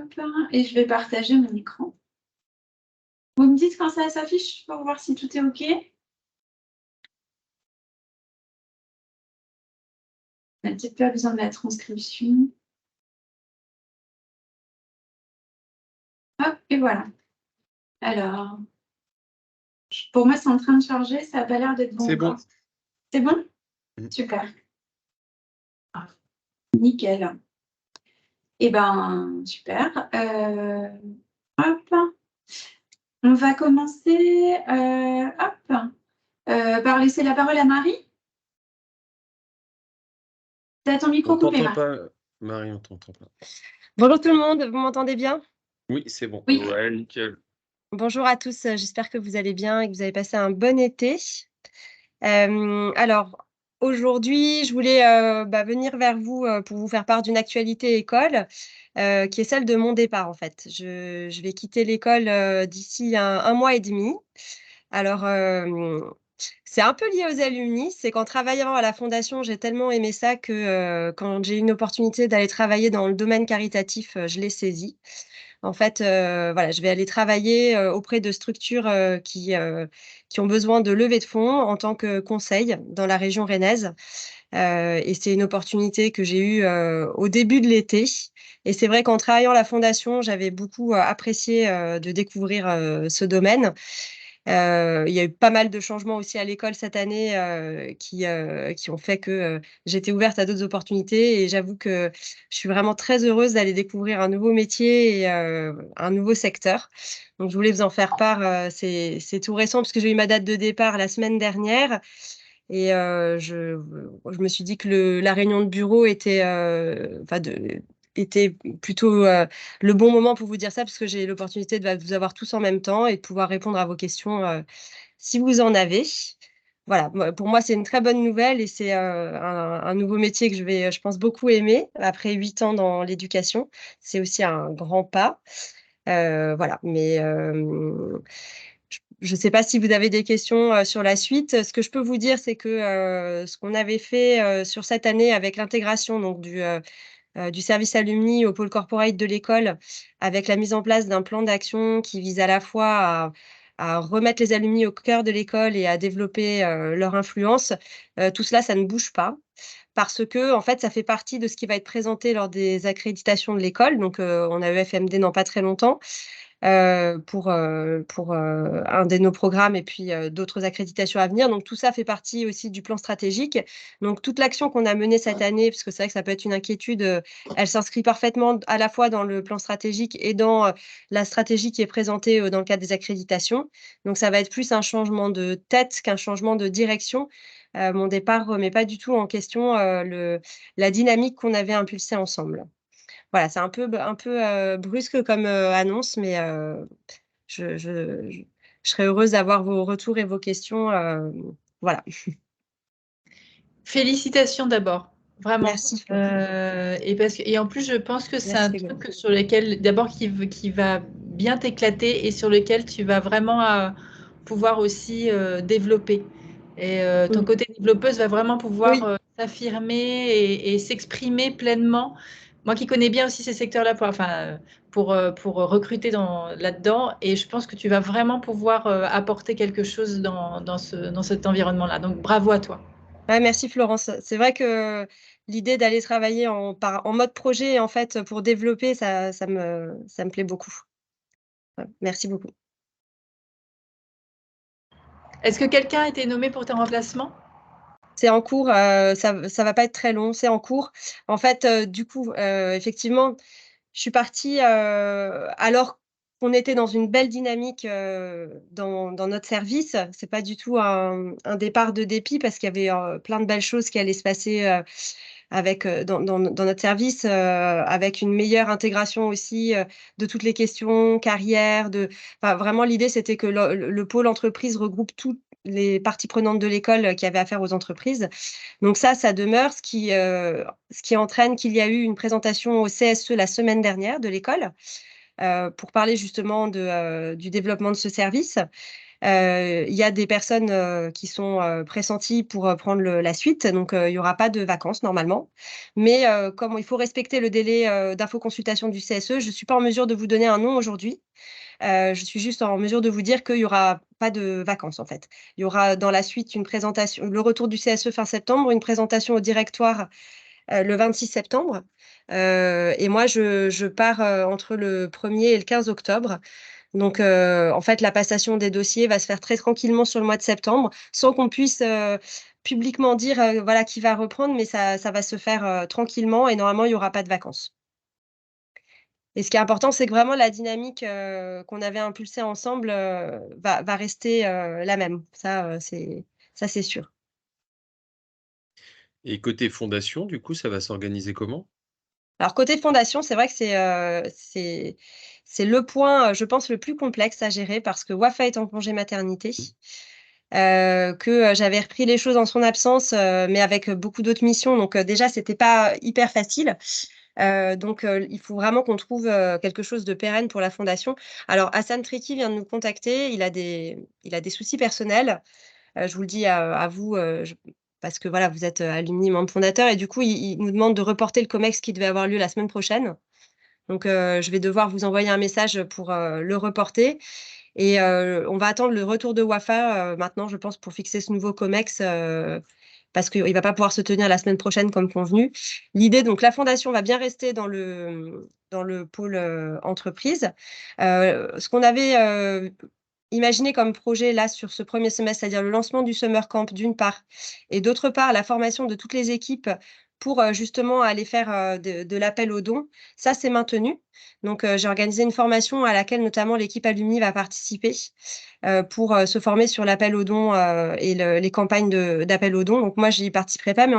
Hop, et je vais partager mon écran. Vous me dites quand ça s'affiche pour voir si tout est OK? On n'a peut-être pas besoin de la transcription. Hop, et voilà. Alors, pour moi, c'est en train de charger, ça n'a pas l'air d'être bon C'est bon. encore. C'est bon? Super. Nickel. Eh ben, super. Hop. On va commencer par laisser la parole à Marie. Tu as ton micro coupé, Marie. Pas. Marie, on t'entend pas. Bonjour tout le monde, vous m'entendez bien? Oui, c'est bon. Oui. Ouais, nickel. Bonjour à tous, j'espère que vous allez bien et que vous avez passé un bon été. Alors, aujourd'hui, je voulais venir vers vous pour vous faire part d'une actualité école qui est celle de mon départ en fait. Je vais quitter l'école d'ici un mois et demi. Alors, c'est un peu lié aux alumni, c'est qu'en travaillant à la fondation, j'ai tellement aimé ça que quand j'ai eu une opportunité d'aller travailler dans le domaine caritatif, je l'ai saisie. En fait, voilà, je vais aller travailler auprès de structures qui ont besoin de levée de fonds en tant que conseil dans la région rennaise. Et c'est une opportunité que j'ai eue au début de l'été. Et c'est vrai qu'en travaillant à la fondation, j'avais beaucoup apprécié de découvrir ce domaine. Il y a eu pas mal de changements aussi à l'école cette année qui ont fait que j'étais ouverte à d'autres opportunités. Et j'avoue que je suis vraiment très heureuse d'aller découvrir un nouveau métier et un nouveau secteur. Donc, je voulais vous en faire part. C'est tout récent parce que j'ai eu ma date de départ la semaine dernière. Et je me suis dit que la réunion de bureau était plutôt le bon moment pour vous dire ça, parce que j'ai l'opportunité de vous avoir tous en même temps et de pouvoir répondre à vos questions si vous en avez. Voilà, pour moi, c'est une très bonne nouvelle et c'est un nouveau métier que je vais, je pense, beaucoup aimer après 8 ans dans l'éducation. C'est aussi un grand pas. Voilà, mais je ne sais pas si vous avez des questions sur la suite. Ce que je peux vous dire, c'est que ce qu'on avait fait sur cette année avec l'intégration donc du service alumni au pôle corporate de l'école, avec la mise en place d'un plan d'action qui vise à la fois à remettre les alumni au cœur de l'école et à développer leur influence, tout cela, ça ne bouge pas. Parce que, en fait, ça fait partie de ce qui va être présenté lors des accréditations de l'école. Donc, on a eu FMD dans pas très longtemps pour un de nos programmes et puis d'autres accréditations à venir. Donc, tout ça fait partie aussi du plan stratégique. Donc, toute l'action qu'on a menée cette année, parce que c'est vrai que ça peut être une inquiétude, elle s'inscrit parfaitement à la fois dans le plan stratégique et dans la stratégie qui est présentée dans le cadre des accréditations. Donc, ça va être plus un changement de tête qu'un changement de direction. Mon départ ne remet pas du tout en question la dynamique qu'on avait impulsée ensemble. Voilà, c'est un peu brusque comme annonce, mais je serais heureuse d'avoir vos retours et vos questions. Voilà. Félicitations d'abord, vraiment. Merci. Et en plus, je pense que c'est un Merci, truc sur lequel, d'abord, qui va bien t'éclater et sur lequel tu vas vraiment pouvoir aussi développer. Et ton côté développeuse va vraiment pouvoir s'affirmer et s'exprimer pleinement. Moi qui connais bien aussi ces secteurs-là pour recruter là-dedans, et je pense que tu vas vraiment pouvoir apporter quelque chose dans cet environnement-là. Donc bravo à toi. Ouais, merci Florence. C'est vrai que l'idée d'aller travailler en mode projet, en fait, pour développer, ça me plaît beaucoup. Ouais, merci beaucoup. Est-ce que quelqu'un a été nommé pour tes remplacements? C'est en cours, ça va pas être très long, c'est en cours. En fait, du coup, effectivement, je suis partie alors qu'on était dans une belle dynamique dans notre service. C'est pas du tout un départ de dépit parce qu'il y avait plein de belles choses qui allaient se passer avec dans notre service, avec une meilleure intégration aussi de toutes les questions carrière. Enfin, vraiment, l'idée, c'était que le pôle entreprise regroupe toutes les parties prenantes de l'école qui avaient affaire aux entreprises. Donc ça demeure, ce qui entraîne qu'il y a eu une présentation au CSE la semaine dernière de l'école pour parler justement du développement de ce service. Il y a des personnes qui sont pressenties pour prendre la suite, donc il n'y aura pas de vacances normalement. Mais comme il faut respecter le délai d'infoconsultation du CSE, je ne suis pas en mesure de vous donner un nom aujourd'hui. Je suis juste en mesure de vous dire qu'il n'y aura pas de vacances en fait. Il y aura dans la suite une présentation, le retour du CSE fin septembre, une présentation au directoire le 26 septembre. Et moi, je pars entre le 1er et le 15 octobre. Donc, en fait, la passation des dossiers va se faire très tranquillement sur le mois de septembre, sans qu'on puisse publiquement dire voilà, qui va reprendre, mais ça va se faire tranquillement et normalement, il n'y aura pas de vacances. Et ce qui est important, c'est que vraiment la dynamique qu'on avait impulsée ensemble va rester la même. Ça, c'est sûr. Et côté fondation, du coup, ça va s'organiser comment? Alors côté fondation, c'est vrai que c'est le point, je pense, le plus complexe à gérer parce que Wafa est en congé maternité, que j'avais repris les choses en son absence, mais avec beaucoup d'autres missions. Donc déjà, c'était pas hyper facile. Donc il faut vraiment qu'on trouve quelque chose de pérenne pour la fondation. Alors Hassan Triki vient de nous contacter, il a des soucis personnels. Je vous le dis à vous, parce que voilà, vous êtes alumni membre fondateur et du coup, il nous demande de reporter le COMEX qui devait avoir lieu la semaine prochaine. Donc je vais devoir vous envoyer un message pour le reporter et on va attendre le retour de Wafa maintenant, je pense, pour fixer ce nouveau COMEX parce qu'il ne va pas pouvoir se tenir la semaine prochaine comme convenu. L'idée, donc la fondation va bien rester dans le pôle entreprise. Ce qu'on avait imaginé comme projet là sur ce premier semestre, c'est-à-dire le lancement du Summer Camp d'une part, et d'autre part la formation de toutes les équipes pour justement aller faire de l'appel aux dons, ça c'est maintenu. Donc j'ai organisé une formation à laquelle notamment l'équipe Alumni va participer pour se former sur l'appel aux dons et les campagnes d'appel aux dons. Donc moi, j'y participerai pas, mais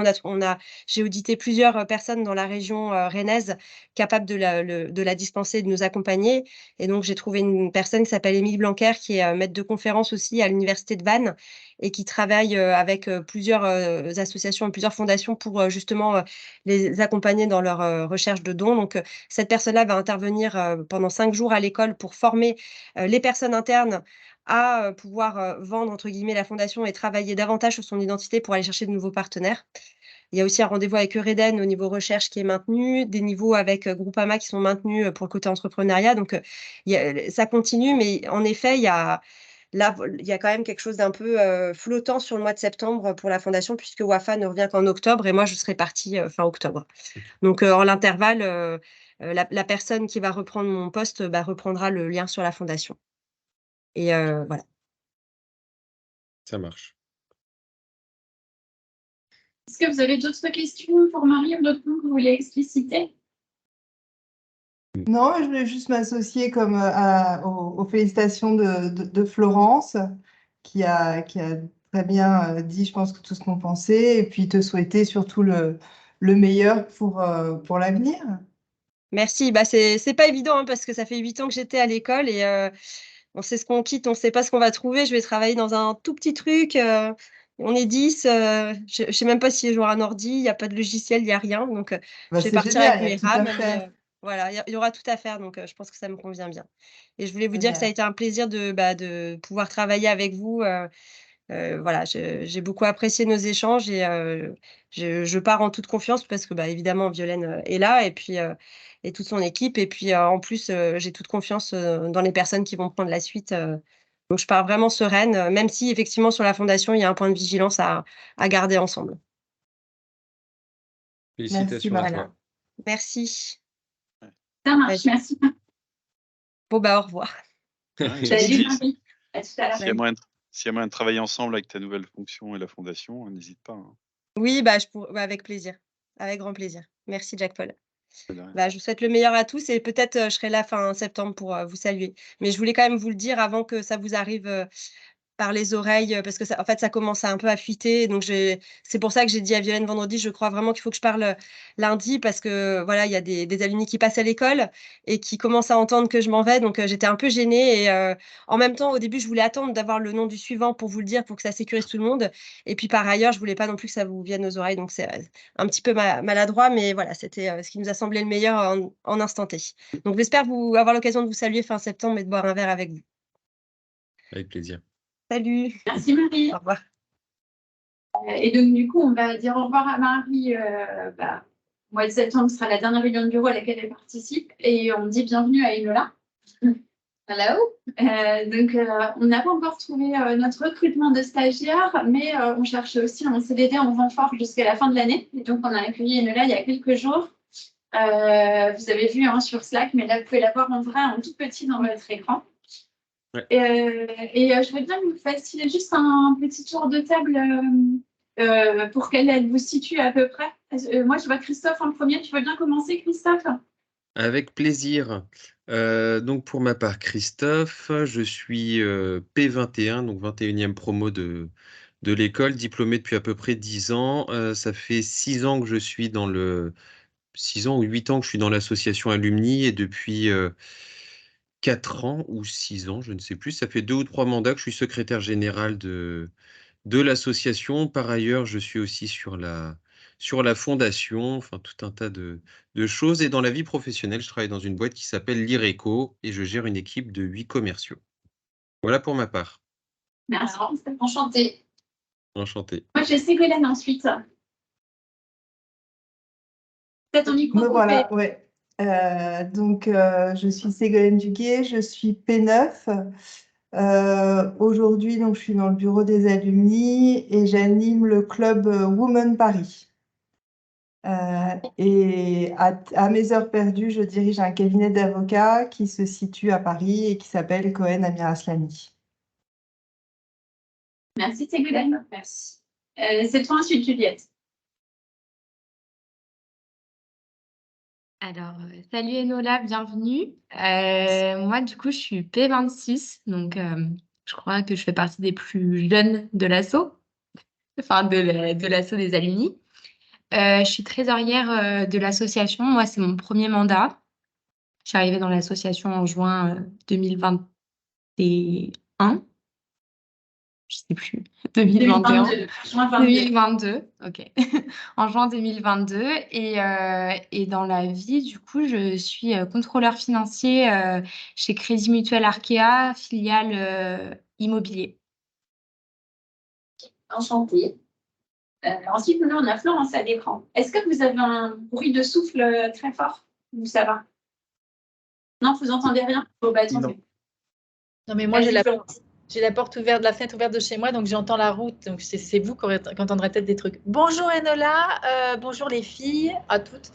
j'ai audité plusieurs personnes dans la région rennaise capables de la dispenser et de nous accompagner. Et donc, j'ai trouvé une personne qui s'appelle Émile Blanquer, qui est maître de conférence aussi à l'université de Vannes et qui travaille avec plusieurs associations et plusieurs fondations pour justement les accompagner dans leur recherche de dons. Donc, cette personne-là va intervenir pendant 5 jours à l'école pour former les personnes internes à pouvoir vendre entre guillemets la fondation et travailler davantage sur son identité pour aller chercher de nouveaux partenaires. Il y a aussi un rendez-vous avec Eureden au niveau recherche qui est maintenu, des niveaux avec Groupama qui sont maintenus pour le côté entrepreneuriat. Donc, ça continue, mais en effet, il y a quand même quelque chose d'un peu flottant sur le mois de septembre pour la fondation, puisque Wafa ne revient qu'en octobre et moi, je serai partie fin octobre. Donc, en l'intervalle, la personne qui va reprendre mon poste reprendra le lien sur la fondation. Et voilà. Ça marche. Est-ce que vous avez d'autres questions pour Marie ou d'autres points que vous voulez expliciter? Non, je voulais juste m'associer comme aux félicitations de Florence, qui a très bien dit, je pense, que tout ce qu'on pensait, et puis te souhaiter surtout le meilleur pour l'avenir. Merci. C'est pas évident hein, parce que ça fait 8 ans que j'étais à l'école et on sait ce qu'on quitte, on sait pas ce qu'on va trouver. Je vais travailler dans un tout petit truc. On est 10. Je sais même pas si j'aurai un ordi. Il n'y a pas de logiciel, il n'y a rien. Donc, je vais C'est partir génial, avec il y a mes tout à RAM. faire. Mais, voilà, il y aura tout à faire. Donc, je pense que ça me convient bien. Et je voulais vous dire que ça a Génial. été un plaisir de pouvoir travailler avec vous. Voilà, j'ai beaucoup apprécié nos échanges et je pars en toute confiance parce que évidemment Violaine est là et puis et toute son équipe et puis en plus j'ai toute confiance dans les personnes qui vont prendre la suite. Donc je pars vraiment sereine, même si effectivement sur la fondation il y a un point de vigilance à garder ensemble. Félicitations à Marie. Voilà. toi. Merci. Ça marche, merci. Bon au revoir. Salut Marie. À tout à l'heure. S'il y a moyen de travailler ensemble avec ta nouvelle fonction et la fondation, n'hésite pas. Hein. Oui, avec plaisir. Avec grand plaisir. Merci Jack-Paul. De rien. Je vous souhaite le meilleur à tous et peut-être je serai là fin septembre pour vous saluer. Mais je voulais quand même vous le dire avant que ça vous arrive par les oreilles parce que ça, en fait, ça commence à un peu à fuiter. Donc c'est pour ça que j'ai dit à Violaine vendredi, je crois vraiment qu'il faut que je parle lundi parce que voilà, il y a des alumni qui passent à l'école et qui commencent à entendre que je m'en vais. Donc j'étais un peu gênée et en même temps, au début, je voulais attendre d'avoir le nom du suivant pour vous le dire, pour que ça sécurise tout le monde. Et puis par ailleurs, je voulais pas non plus que ça vous vienne aux oreilles. Donc c'est un petit peu maladroit, mais voilà, c'était ce qui nous a semblé le meilleur en instant T. Donc j'espère avoir l'occasion de vous saluer fin septembre et de boire un verre avec vous. Avec plaisir. Salut. Merci Marie. Au revoir. Et donc, du coup, on va dire au revoir à Marie. Au mois de septembre sera la dernière réunion de bureau à laquelle elle participe. Et on dit bienvenue à Enola. Hello. On n'a pas encore trouvé notre recrutement de stagiaires, mais on cherche aussi un CDD en renfort jusqu'à la fin de l'année. Et donc, on a accueilli Enola il y a quelques jours. Vous avez vu sur Slack, mais là, vous pouvez la voir en vrai, en tout petit dans votre écran. Ouais. Je veux bien que vous fassiez juste un petit tour de table pour qu'elle vous situe à peu près. Moi, je vois Christophe en premier. Tu veux bien commencer, Christophe? Avec plaisir. Donc pour ma part, Christophe, je suis P21, donc 21e promo de l'école, diplômé depuis à peu près 10 ans. Ça fait 6 ans que je suis 6 ans ou 8 ans que je suis dans l'association Alumni et depuis 4 ans ou 6 ans, je ne sais plus, ça fait 2 ou 3 mandats que je suis secrétaire général de l'association. Par ailleurs, je suis aussi sur la fondation, enfin tout un tas de choses. Et dans la vie professionnelle, je travaille dans une boîte qui s'appelle l'IRECO et je gère une équipe de 8 commerciaux. Voilà pour ma part. Merci, enchantée. Enchanté. Moi, j'ai Ségolène ensuite. Peut-être ton micro. Me voilà, ouais. Je suis Ségolène Duguet, je suis P9. Aujourd'hui, donc, je suis dans le bureau des alumni et j'anime le club Women Paris. Et à mes heures perdues, je dirige un cabinet d'avocats qui se situe à Paris et qui s'appelle Cohen Amir Aslani. Merci Ségolène. Merci. C'est toi ensuite, Juliette. Alors, salut Enola, bienvenue. Moi, du coup, je suis P26, donc je crois que je fais partie des plus jeunes de l'asso, enfin de l'asso des alumni. Je suis trésorière de l'association. Moi, c'est mon premier mandat. Je suis arrivée dans l'association en juin 2021. Je sais plus. 2021. 2022, ok. En juin 2022. Et dans la vie, du coup, je suis contrôleur financier chez Crédit Mutuel Arkea, filiale immobilier. Enchantée. Ensuite, nous, on a Florence à l'écran. Est-ce que vous avez un bruit de souffle très fort ou ça va? Non, vous entendez rien? Bon, bah, attendez. Non, mais moi, j'ai la porte ouverte, la fenêtre ouverte de chez moi, donc j'entends la route. Donc, c'est vous qui entendrez peut-être des trucs. Bonjour Enola, bonjour les filles, à toutes.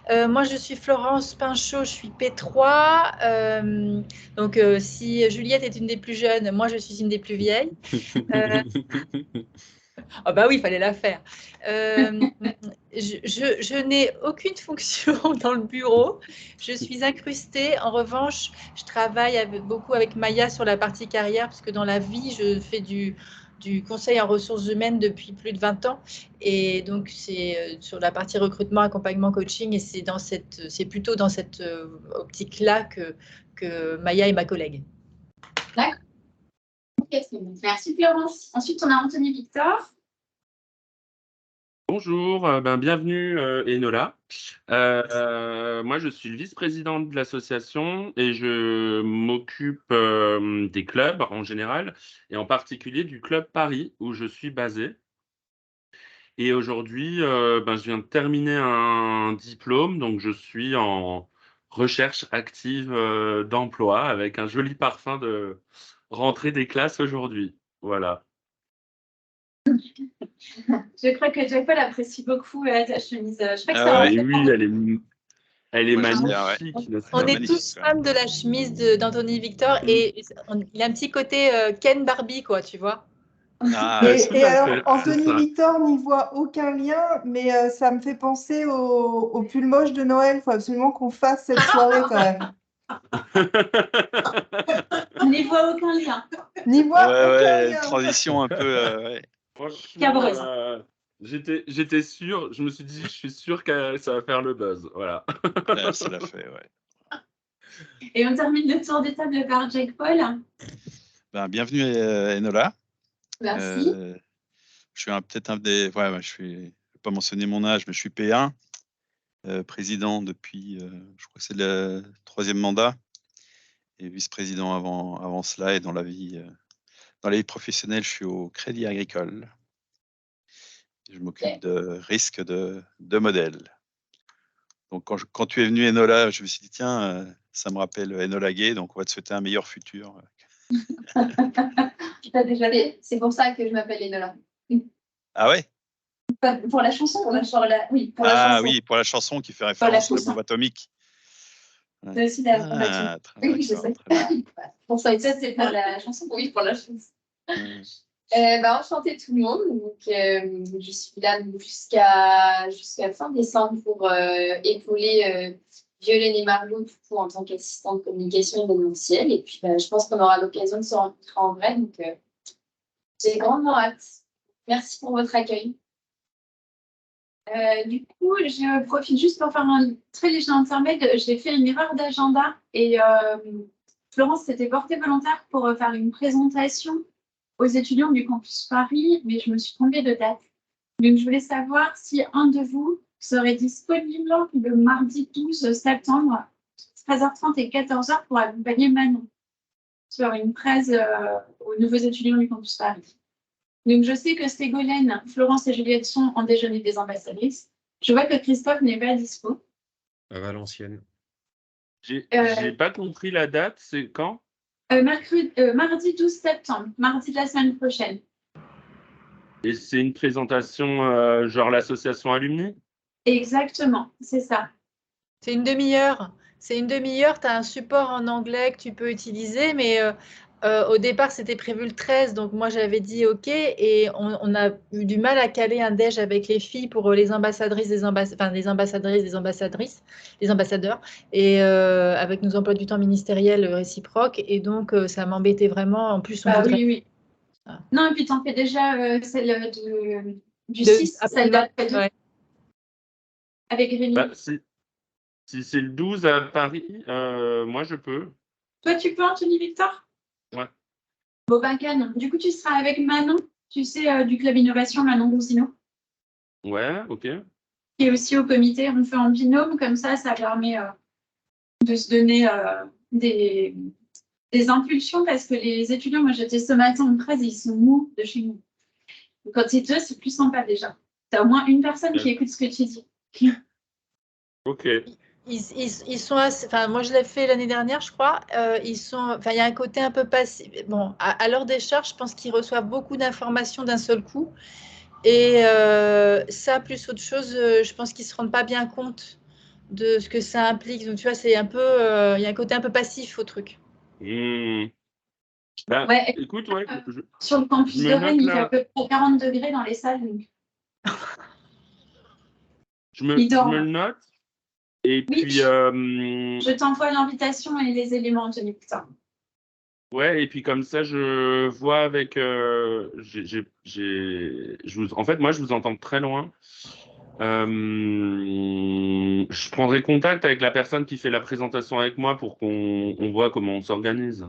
Moi, je suis Florence Pinchot, je suis P3. Si Juliette est une des plus jeunes, moi, je suis une des plus vieilles. Ah bah oui, il fallait la faire. Je n'ai aucune fonction dans le bureau. Je suis incrustée. En revanche, je travaille beaucoup avec Maya sur la partie carrière, parce que dans la vie, je fais du conseil en ressources humaines depuis plus de 20 ans. Et donc, c'est sur la partie recrutement, accompagnement, coaching. Et c'est plutôt dans cette optique-là que Maya est ma collègue. D'accord. Ok, merci Florence. Ensuite, on a Anthony Victor. Bonjour, bienvenue Enola. Moi, je suis le vice-président de l'association et je m'occupe des clubs en général et en particulier du club Paris où je suis basé. Et aujourd'hui, je viens de terminer un diplôme, donc je suis en recherche active d'emploi avec un joli parfum de rentrée des classes aujourd'hui. Voilà. Je crois que Jeff-Paul apprécie beaucoup ta chemise. Je crois que Ah ça ouais. va. Oui, elle est Moi, j'aime bien, magnifique. ouais. n'est-ce On pas? est magnifique, tous ouais. fans de la chemise d'Anthony Victor et il a un petit côté Ken Barbie, quoi, tu vois. Ah, ouais, Et alors, c'est Anthony ça. Victor n'y voit aucun lien, mais ça me fait penser au pull moche de Noël. Il faut absolument qu'on fasse cette soirée quand même. On n'y voit aucun lien. N'y voit aucun ouais, lien. transition un peu. Ouais. Franchement, Cabreuse. j'étais sûr, je me suis dit, je suis sûr que ça va faire le buzz. Voilà. Ouais, ça l'a fait, ouais. Et on termine le tour des tables par Jack-Paul. Bienvenue Enola. Merci. Je suis peut-être un des. Ouais, je vais pas mentionner mon âge, mais je suis P1, président depuis, je crois que c'est le 3e mandat, et vice-président avant cela, et dans la vie Dans la vie professionnelle, je suis au Crédit Agricole. Je m'occupe de risque de modèles. Donc, quand tu es venu, Enola, je me suis dit, tiens, ça me rappelle Enola Gay, donc on va te souhaiter un meilleur futur. C'est pour ça que je m'appelle Enola. Ah ouais? Pour la chanson, oui, pour la chanson. Oui, pour la chanson qui fait Pour la référence à la chanson. bombe atomique. C'est aussi la bombe Ah, atomique. très Oui, je d'accord, sais. très bien. Pour ça, c'est pour la chanson. Oui, pour la chanson. Enchantée tout le monde. Donc, je suis là jusqu'à fin décembre pour épauler Violaine et Margot du coup, en tant qu'assistante de communication événementielle. Et puis, je pense qu'on aura l'occasion de se rencontrer en vrai. Donc, j'ai grandement hâte. Merci pour votre accueil. Du coup, je profite juste pour faire un très léger intermède. J'ai fait une erreur d'agenda et Florence s'était portée volontaire pour faire une présentation aux étudiants du campus Paris, mais je me suis trompée de date. Donc, je voulais savoir si un de vous serait disponible le mardi 12 septembre, 13h30 et 14h pour accompagner Manon sur une presse aux nouveaux étudiants du campus Paris. Donc, je sais que Ségolène, Florence et Juliette sont en déjeuner des ambassadrices. Je vois que Christophe n'est pas dispo. À Valenciennes. J'ai pas compris la date, c'est quand? Mardi 12 septembre, mardi de la semaine prochaine. Et c'est une présentation genre l'association Alumni? Exactement, c'est ça. C'est une demi-heure. C'est une demi-heure, tu as un support en anglais que tu peux utiliser, mais au départ, c'était prévu le 13, donc moi j'avais dit OK, et on a eu du mal à caler un déj avec les filles pour les ambassadrices, les ambassadrices, les ambassadeurs, et avec nos emplois du temps ministériels réciproques, et donc ça m'embêtait vraiment. En plus, on voudrait. Oui. Ah. Non, et puis tu en fais déjà celle du 6, celle d'après. Ouais. Avec Rémi. Si c'est le 12 à Paris, moi je peux. Toi, tu peux, Anthony Victor? Ouais. Bon, canon. Du coup, tu seras avec Manon, tu sais, du Club Innovation, Manon Bousineau. Ouais, ok. Qui est aussi au comité. On fait en binôme, comme ça permet de se donner des impulsions parce que les étudiants, moi j'étais ce matin en presse, ils sont mous de chez nous. Donc, quand ils te c'est plus sympa déjà. Tu as au moins une personne qui écoute ce que tu dis. Ok. Ils sont assez, enfin, moi je l'ai fait l'année dernière, je crois. Il y a un côté un peu passif. Bon, à leur décharge, je pense qu'ils reçoivent beaucoup d'informations d'un seul coup. Et ça, plus autre chose, je pense qu'ils ne se rendent pas bien compte de ce que ça implique. Donc, tu vois, c'est un peu, il y a un côté un peu passif au truc. Écoute, sur le campus de Rennes, il fait à peu près 40 degrés dans les salles. Donc... je me le note. Et oui, puis. Je t'envoie l'invitation et les éléments, Anthony. Ouais, et puis comme ça, je vois avec. En fait, moi, je vous entends très loin. Je prendrai contact avec la personne qui fait la présentation avec moi pour qu'on voit comment on s'organise.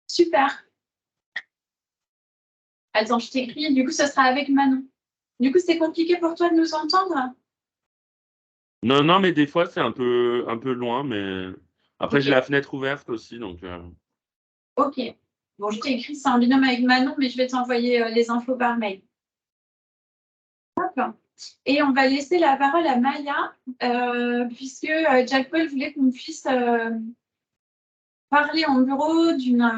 Super. Attends, je t'écris. Du coup, ce sera avec Manon. Du coup, c'est compliqué pour toi de nous entendre? Non, mais des fois, c'est un peu loin, mais après, j'ai la fenêtre ouverte aussi, donc. Ok. Bon, je t'ai écrit, c'est un binôme avec Manon, mais je vais t'envoyer les infos par mail. Hop. Et on va laisser la parole à Maya, puisque Jack Paul voulait qu'on puisse parler en bureau d'une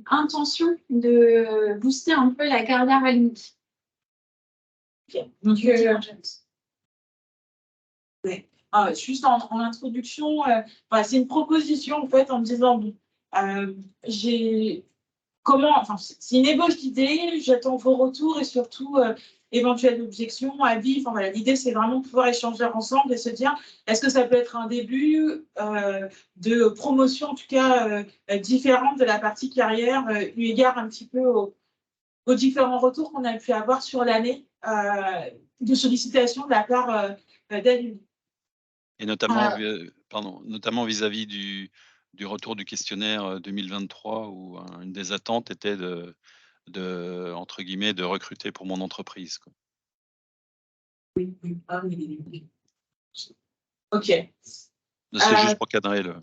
intention de booster un peu la carrière alumni. Okay. Donc, juste en introduction, c'est une proposition en fait en me disant c'est une ébauche d'idées, j'attends vos retours et surtout éventuelles objections, avis. L'idée c'est vraiment de pouvoir échanger ensemble et se dire est-ce que ça peut être un début de promotion en tout cas différente de la partie carrière, eu égard un petit peu aux différents retours qu'on a pu avoir sur l'année de sollicitation de la part d'Alumni. Et notamment, notamment vis-à-vis du retour du questionnaire 2023, où une des attentes était entre guillemets, de recruter pour mon entreprise, quoi. Oui. Ok. C'est juste pour cadrer le.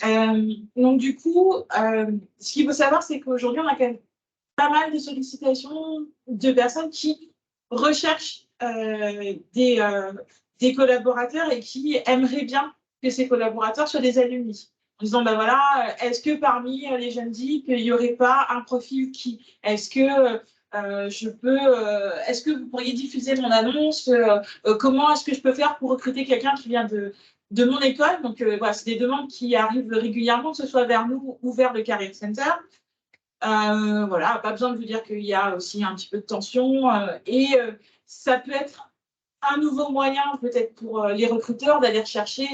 Donc, du coup, ce qu'il faut savoir, c'est qu'aujourd'hui, on a quand même pas mal de sollicitations de personnes qui recherchent des collaborateurs et qui aimeraient bien que ces collaborateurs soient des alumni. En disant, ben voilà, est-ce que parmi les jeunes DIP, il n'y aurait pas un profil qui, est-ce que est-ce que vous pourriez diffuser mon annonce, comment est-ce que je peux faire pour recruter quelqu'un qui vient de mon école. Donc, voilà, c'est des demandes qui arrivent régulièrement, que ce soit vers nous ou vers le Career Center. Voilà, pas besoin de vous dire qu'il y a aussi un petit peu de tension ça peut être un nouveau moyen peut-être pour les recruteurs d'aller rechercher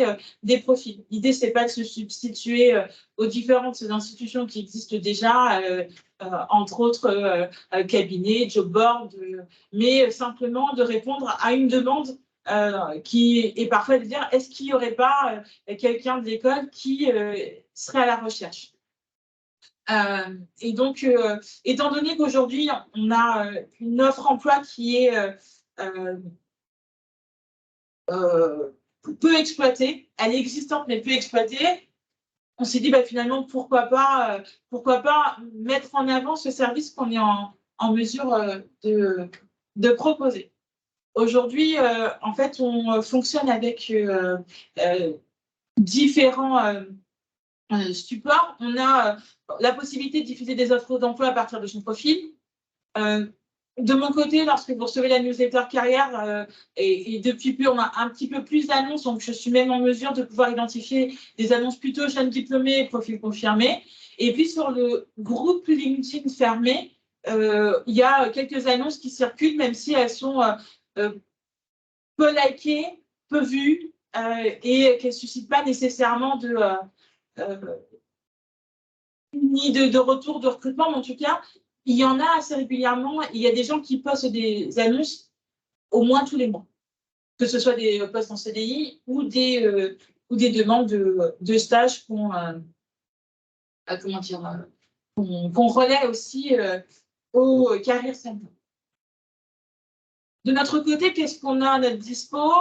des profils. L'idée, c'est pas de se substituer aux différentes institutions qui existent déjà, entre autres cabinets, job boards, mais simplement de répondre à une demande qui est parfois de dire est-ce qu'il n'y aurait pas quelqu'un de l'école qui serait à la recherche. Et donc, étant donné qu'aujourd'hui, on a une offre emploi qui est peu exploitée, elle est existante mais peu exploitée, on s'est dit finalement pourquoi pas mettre en avant ce service qu'on est en mesure de proposer. Aujourd'hui, en fait, on fonctionne avec différents supports. On a la possibilité de diffuser des offres d'emploi à partir de son profil. De mon côté, lorsque vous recevez la newsletter carrière, et depuis peu, on a un petit peu plus d'annonces, donc je suis même en mesure de pouvoir identifier des annonces plutôt jeunes diplômés, profil confirmé. Et puis sur le groupe LinkedIn fermé, il y a quelques annonces qui circulent, même si elles sont peu likées, peu vues, et qu'elles ne suscitent pas nécessairement ni de retour de recrutement, mais en tout cas, il y en a assez régulièrement. Il y a des gens qui postent des annonces au moins tous les mois, que ce soit des postes en CDI ou des demandes de stage qu'on relaie aussi au Career Center. De notre côté, qu'est-ce qu'on a à notre dispo?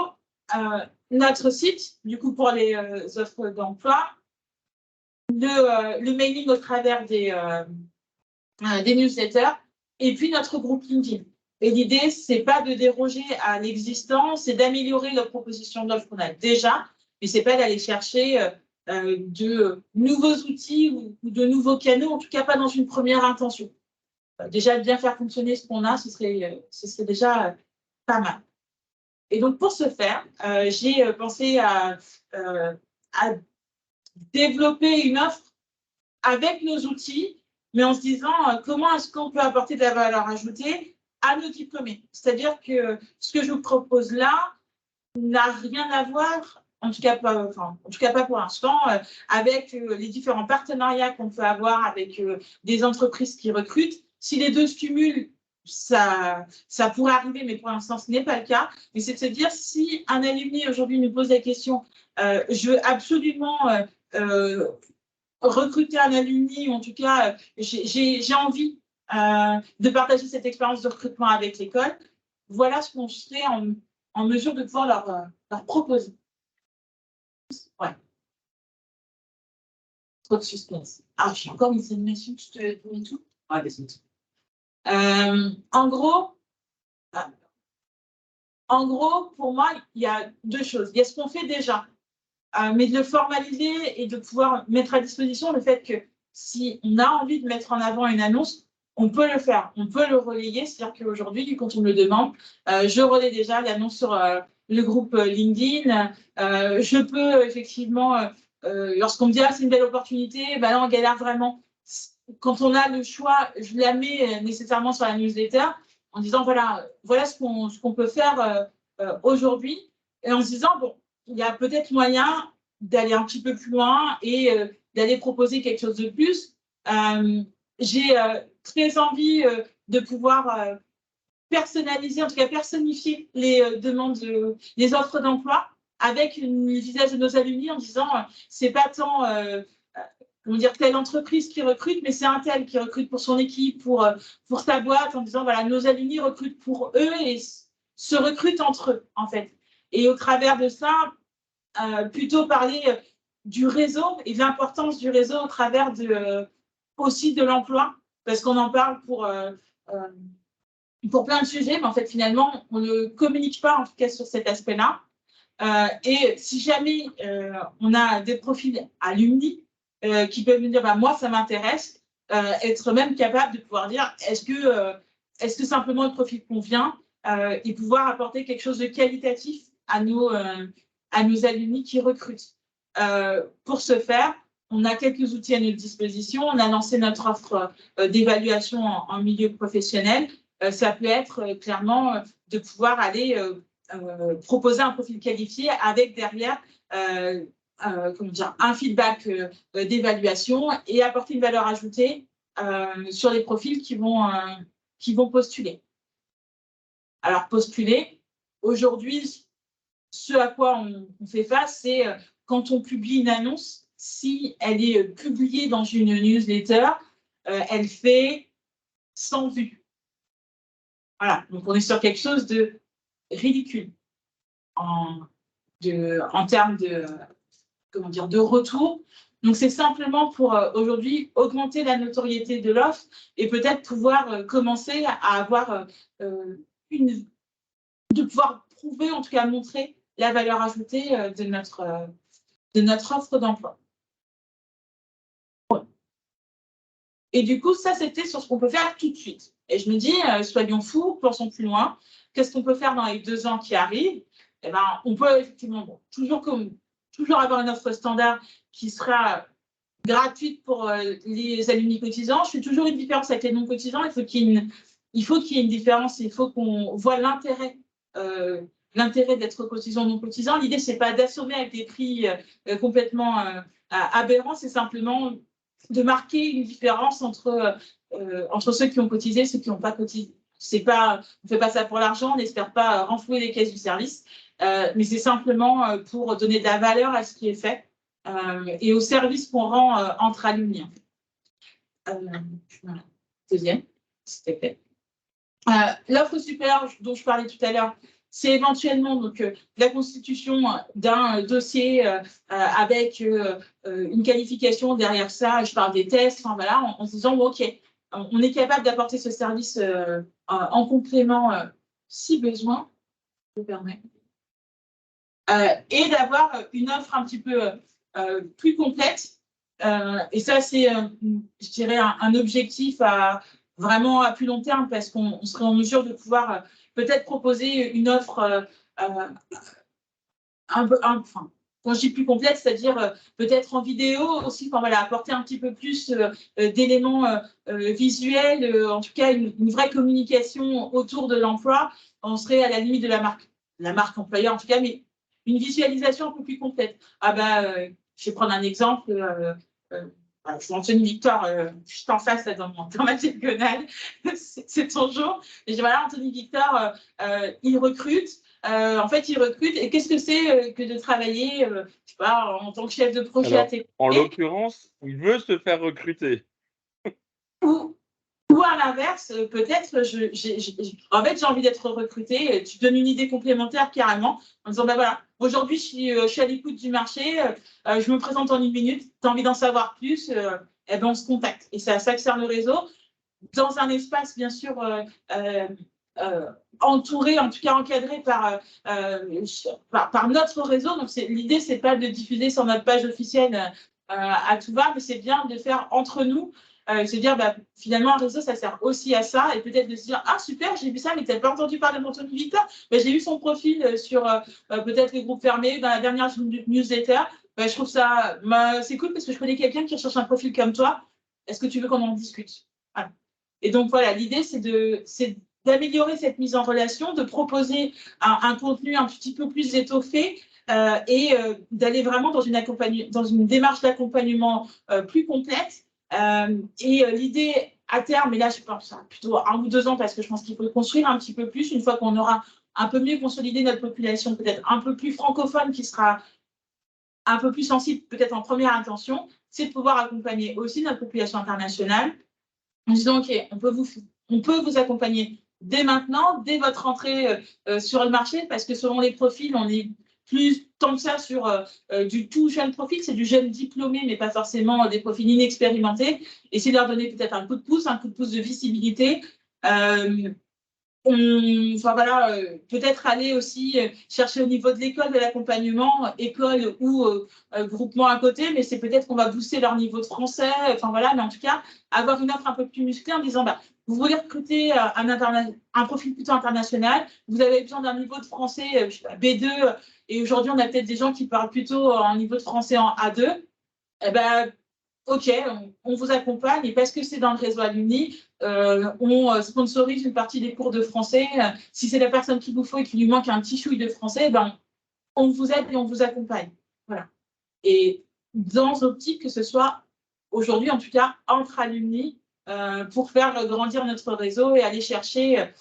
Notre site, du coup, pour les offres d'emploi, le mailing au travers des newsletters, et puis notre groupe LinkedIn. Et l'idée, c'est pas de déroger à l'existant, c'est d'améliorer la proposition d'offres qu'on a déjà, mais c'est pas d'aller chercher de nouveaux outils ou de nouveaux canaux, en tout cas pas dans une première intention. Déjà, bien faire fonctionner ce qu'on a, ce serait déjà pas mal. Et donc, pour ce faire, j'ai pensé à développer une offre avec nos outils, mais en se disant comment est-ce qu'on peut apporter de la valeur ajoutée à nos diplômés. C'est-à-dire que ce que je vous propose là n'a rien à voir, en tout cas pas pour l'instant, avec les différents partenariats qu'on peut avoir avec des entreprises qui recrutent. Si les deux se cumulent, ça pourrait arriver, mais pour l'instant, ce n'est pas le cas. Mais c'est de se dire, si un alumni aujourd'hui nous pose la question, je veux absolument recruter un alumni, ou en tout cas, j'ai envie de partager cette expérience de recrutement avec l'école, voilà ce qu'on serait en mesure de pouvoir leur proposer. Ouais. Trop de suspense. Ah, j'ai encore une animation, je te donne tout. Ouais, vas-y. En gros, pour moi, il y a deux choses. Il y a ce qu'on fait déjà, mais de le formaliser et de pouvoir mettre à disposition le fait que si on a envie de mettre en avant une annonce, on peut le faire, on peut le relayer. C'est-à-dire qu'aujourd'hui, quand on me le demande, je relaie déjà l'annonce sur le groupe LinkedIn. Je peux effectivement, lorsqu'on me dit c'est une belle opportunité, là on galère vraiment. Quand on a le choix, je la mets nécessairement sur la newsletter en disant voilà ce qu'on peut faire aujourd'hui, et en se disant bon, il y a peut-être moyen d'aller un petit peu plus loin et d'aller proposer quelque chose de plus. J'ai très envie de pouvoir personnaliser, en tout cas personnifier les demandes, les offres d'emploi avec le visage de nos alumni en disant c'est pas tant telle entreprise qui recrute, mais c'est un tel qui recrute pour son équipe, pour sa boîte, en disant voilà, nos alumni recrutent pour eux et se recrutent entre eux, en fait. Et au travers de ça, plutôt parler du réseau et de l'importance du réseau au travers aussi de l'emploi, parce qu'on en parle pour plein de sujets, mais en fait, finalement, on ne communique pas, en tout cas, sur cet aspect-là. Et si jamais on a des profils alumni qui peuvent me dire, bah, moi, ça m'intéresse, être même capable de pouvoir dire, est-ce que simplement le profil convient et pouvoir apporter quelque chose de qualitatif à nos alumni qui recrutent. Pour ce faire, on a quelques outils à notre disposition. On a lancé notre offre d'évaluation en milieu professionnel. Ça peut être clairement de pouvoir aller proposer un profil qualifié avec derrière un feedback d'évaluation et apporter une valeur ajoutée sur les profils qui vont postuler. Alors, postuler, aujourd'hui, ce à quoi on fait face, c'est quand on publie une annonce, si elle est publiée dans une newsletter, elle fait 100 vues. Voilà, donc on est sur quelque chose de ridicule en termes de retour. Donc, c'est simplement pour aujourd'hui augmenter la notoriété de l'offre et peut-être pouvoir commencer à avoir de pouvoir prouver, en tout cas montrer la valeur ajoutée de notre offre d'emploi. Ouais. Et du coup, ça, c'était sur ce qu'on peut faire tout de suite. Et je me dis, soyons fous, pensons plus loin. Qu'est-ce qu'on peut faire dans les 2 ans qui arrivent? Eh ben, on peut effectivement toujours avoir une offre standard qui sera gratuite pour les alumni cotisants. Je fais toujours une différence avec les non-cotisants. Il faut qu'il y ait une différence. Il faut qu'on voit l'intérêt d'être cotisant ou non cotisant. L'idée, c'est pas d'assommer avec des prix complètement aberrants. C'est simplement de marquer une différence entre ceux qui ont cotisé et ceux qui n'ont pas cotisé. On ne fait pas ça pour l'argent. On n'espère pas renflouer les caisses du service. Mais c'est simplement pour donner de la valeur à ce qui est fait et au service qu'on rend entre alumni. Voilà. Deuxième, c'était fait. L'offre supérieure dont je parlais tout à l'heure, c'est éventuellement donc, la constitution d'un dossier avec une qualification derrière ça. Je parle des tests, enfin, voilà, en se disant, bon, OK, on est capable d'apporter ce service en complément si besoin, je me permets. Et d'avoir une offre un petit peu plus complète. Et ça, c'est, je dirais, un objectif vraiment à plus long terme parce qu'on serait en mesure de pouvoir peut-être proposer une offre enfin, quand je dis plus complète, c'est-à-dire peut-être en vidéo aussi, enfin, voilà, apporter un petit peu plus d'éléments visuels, en tout cas une vraie communication autour de l'emploi. On serait à la limite de la marque employeur en tout cas, mais une visualisation un peu plus complète. Je vais prendre un exemple. Je suis Anthony Victor, juste en face là, dans ma diagonale, c'est son jour. Et je dis voilà, Anthony Victor, il recrute. En fait, il recrute. Et qu'est-ce que c'est que de travailler, je sais pas, en tant que chef de projet à TP? En l'occurrence, il veut se faire recruter. Ou à l'inverse, peut-être, en fait, j'ai envie d'être recrutée. Tu donnes une idée complémentaire carrément en disant, voilà, aujourd'hui, je suis à l'écoute du marché, je me présente en 1 minute, tu as envie d'en savoir plus, eh ben, on se contacte. Et ça sert le réseau dans un espace, bien sûr, entouré, en tout cas encadré par notre réseau. Donc, l'idée, c'est pas de diffuser sur notre page officielle à tout va, mais c'est bien de faire entre nous. Se dire, finalement, un réseau, ça sert aussi à ça. Et peut-être de se dire, ah, super, j'ai vu ça, mais tu n'as pas entendu parler d'Anthony Victor. J'ai vu son profil sur peut-être les groupes fermés dans la dernière newsletter. Je trouve ça, c'est cool parce que je connais quelqu'un qui recherche un profil comme toi. Est-ce que tu veux qu'on en discute? Voilà. Et donc, voilà, l'idée, c'est d'améliorer cette mise en relation, de proposer un contenu un petit peu plus étoffé et d'aller vraiment dans une démarche d'accompagnement plus complète. L'idée à terme, et là je pense plutôt 1 ou 2 ans parce que je pense qu'il faut construire un petit peu plus une fois qu'on aura un peu mieux consolidé notre population, peut-être un peu plus francophone qui sera un peu plus sensible peut-être en première intention, c'est de pouvoir accompagner aussi notre population internationale en disant ok, on peut vous accompagner dès maintenant, dès votre entrée sur le marché parce que selon les profils, on est plus tant que ça sur du tout jeune profil, c'est du jeune diplômé, mais pas forcément des profils inexpérimentés. Essayer de leur donner peut-être un coup de pouce de visibilité. Enfin voilà, peut-être aller aussi chercher au niveau de l'école de l'accompagnement, école ou groupement à côté, mais c'est peut-être qu'on va booster leur niveau de français, enfin voilà, mais en tout cas, avoir une offre un peu plus musclée en disant, bah, vous voulez recruter un profil plutôt international, vous avez besoin d'un niveau de français je sais pas, B2, et aujourd'hui, on a peut-être des gens qui parlent plutôt en niveau de français en A2, eh ben, OK, on vous accompagne et parce que c'est dans le réseau Alumni, on sponsorise une partie des cours de français. Si c'est la personne qu'il vous faut et qu'il lui manque un petit chouille de français, ben, on vous aide et on vous accompagne. Voilà. Et dans l'optique que ce soit aujourd'hui, en tout cas, entre alumni, pour faire grandir notre réseau et aller chercher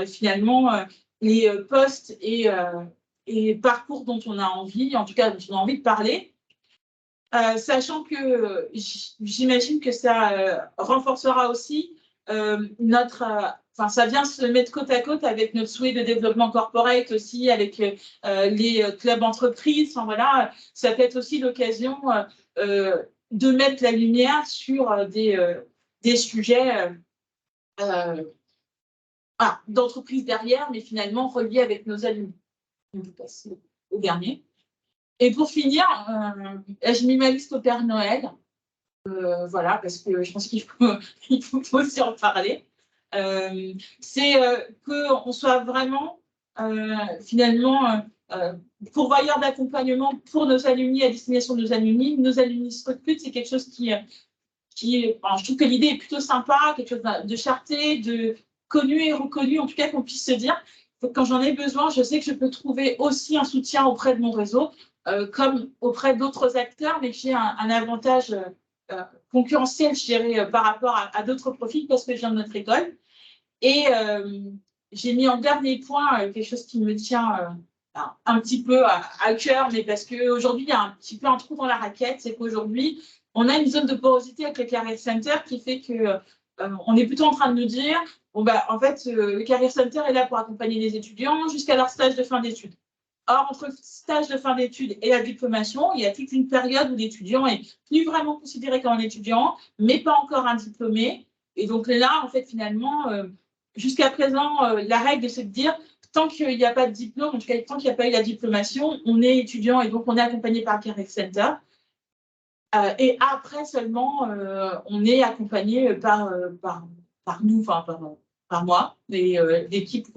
finalement les postes et parcours dont on a envie, en tout cas dont on a envie de parler. Sachant que j'imagine que ça renforcera aussi notre. Enfin, ça vient se mettre côte à côte avec notre souhait de développement corporate aussi, avec les clubs entreprises. Enfin, voilà, ça peut être aussi l'occasion de mettre la lumière sur des sujets d'entreprise derrière, mais finalement reliés avec nos alumni. On va passer au dernier. Et pour finir, je mis ma liste au Père Noël. Voilà, parce que je pense qu'il faut aussi en parler. C'est qu'on soit vraiment, finalement, pourvoyeur d'accompagnement pour nos alumni, à destination de nos alumni. Nos alumni se recrutent, c'est quelque chose qui enfin, je trouve que l'idée est plutôt sympa, quelque chose de charté, de connu et reconnu, en tout cas qu'on puisse se dire, quand j'en ai besoin, je sais que je peux trouver aussi un soutien auprès de mon réseau, comme auprès d'autres acteurs, mais j'ai un avantage concurrentiel, je dirais, par rapport à d'autres profils parce que je viens de notre école. Et j'ai mis en dernier point quelque chose qui me tient un petit peu à cœur, mais parce qu'aujourd'hui, il y a un petit peu un trou dans la raquette, c'est qu'aujourd'hui, on a une zone de porosité avec le Career Center qui fait que on est plutôt en train de nous dire, bon, bah, en fait, le Career Center est là pour accompagner les étudiants jusqu'à leur stage de fin d'études. Or, entre le stage de fin d'études et la diplomation, il y a toute une période où l'étudiant est plus vraiment considéré comme un étudiant, mais pas encore un diplômé. Et donc là, en fait, finalement, jusqu'à présent, la règle, c'est de dire, tant qu'il n'y a pas de diplôme, en tout cas, tant qu'il n'y a pas eu la diplomation, on est étudiant et donc on est accompagné par le Career Center. Et après seulement, on est accompagné par nous, enfin par moi, l'équipe,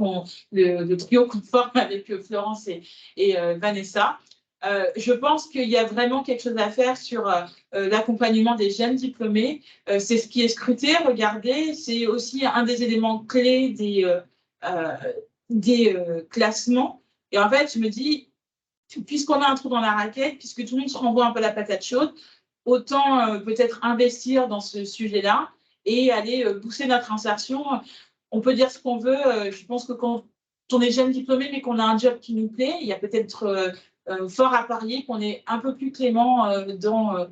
le trio qu'on forme avec Florence et Vanessa. Je pense qu'il y a vraiment quelque chose à faire sur l'accompagnement des jeunes diplômés. C'est ce qui est scruté, regardez. C'est aussi un des éléments clés des classements. Et en fait, je me dis, puisqu'on a un trou dans la raquette, puisque tout le monde se renvoie un peu la patate chaude, autant peut-être investir dans ce sujet-là et aller pousser notre insertion. On peut dire ce qu'on veut. Je pense que quand on est jeune diplômé, mais qu'on a un job qui nous plaît, il y a peut-être fort à parier qu'on est un peu plus clément dans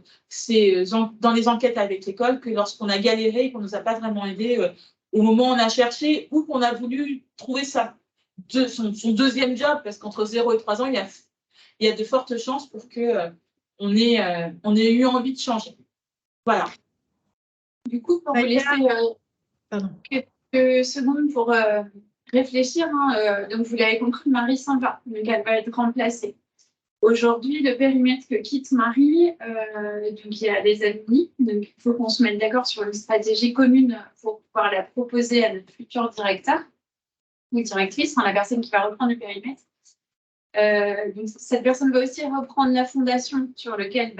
les enquêtes avec l'école que lorsqu'on a galéré et qu'on ne nous a pas vraiment aidé au moment où on a cherché ou qu'on a voulu trouver son deuxième job, parce qu'entre 0 et 3 ans, il y a de fortes chances pour que on ait eu envie de changer. Voilà. Du coup, pour vous laisser quelques secondes pour réfléchir, donc vous l'avez compris, Marie s'en va, donc elle va être remplacée. Aujourd'hui, le périmètre que quitte Marie, donc il y a des alumni, donc il faut qu'on se mette d'accord sur une stratégie commune pour pouvoir la proposer à notre futur directeur ou directrice, la personne qui va reprendre le périmètre. Donc cette personne va aussi reprendre la fondation sur laquelle,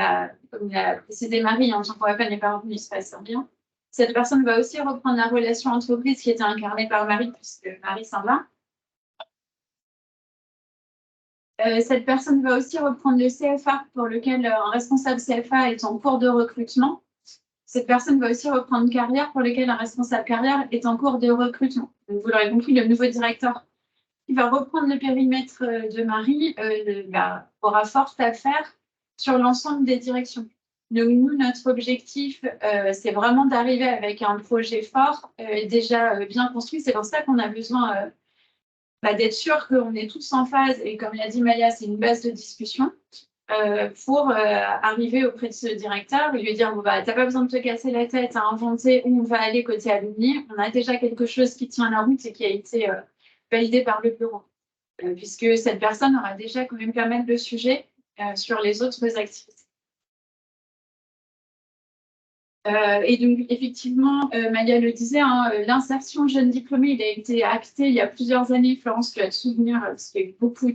comme l'a précisé Marie, Jean Corapel n'est pas revenu, il se passe bien. Cette personne va aussi reprendre la relation entreprise qui était incarnée par Marie, puisque Marie s'en va. Cette personne va aussi reprendre le CFA, pour lequel un responsable CFA est en cours de recrutement. Cette personne va aussi reprendre carrière, pour lequel un responsable carrière est en cours de recrutement. Donc, vous l'aurez compris, le nouveau directeur qui va reprendre le périmètre de Marie aura fort à faire sur l'ensemble des directions. Donc, nous, notre objectif, c'est vraiment d'arriver avec un projet fort, déjà bien construit. C'est pour ça qu'on a besoin d'être sûr qu'on est tous en phase, et comme l'a dit Maya, c'est une base de discussion, pour arriver auprès de ce directeur et lui dire, bon, bah, t'as pas besoin de te casser la tête à inventer où on va aller côté alumni, on a déjà quelque chose qui tient la route et qui a été validé par le bureau, puisque cette personne aura déjà quand même pas mal de sujets sur les autres activités. Et donc, effectivement, Maya le disait, hein, l'insertion jeune diplômé, il a été acté il y a plusieurs années. Florence, tu as le souvenir, parce qu'il y a eu beaucoup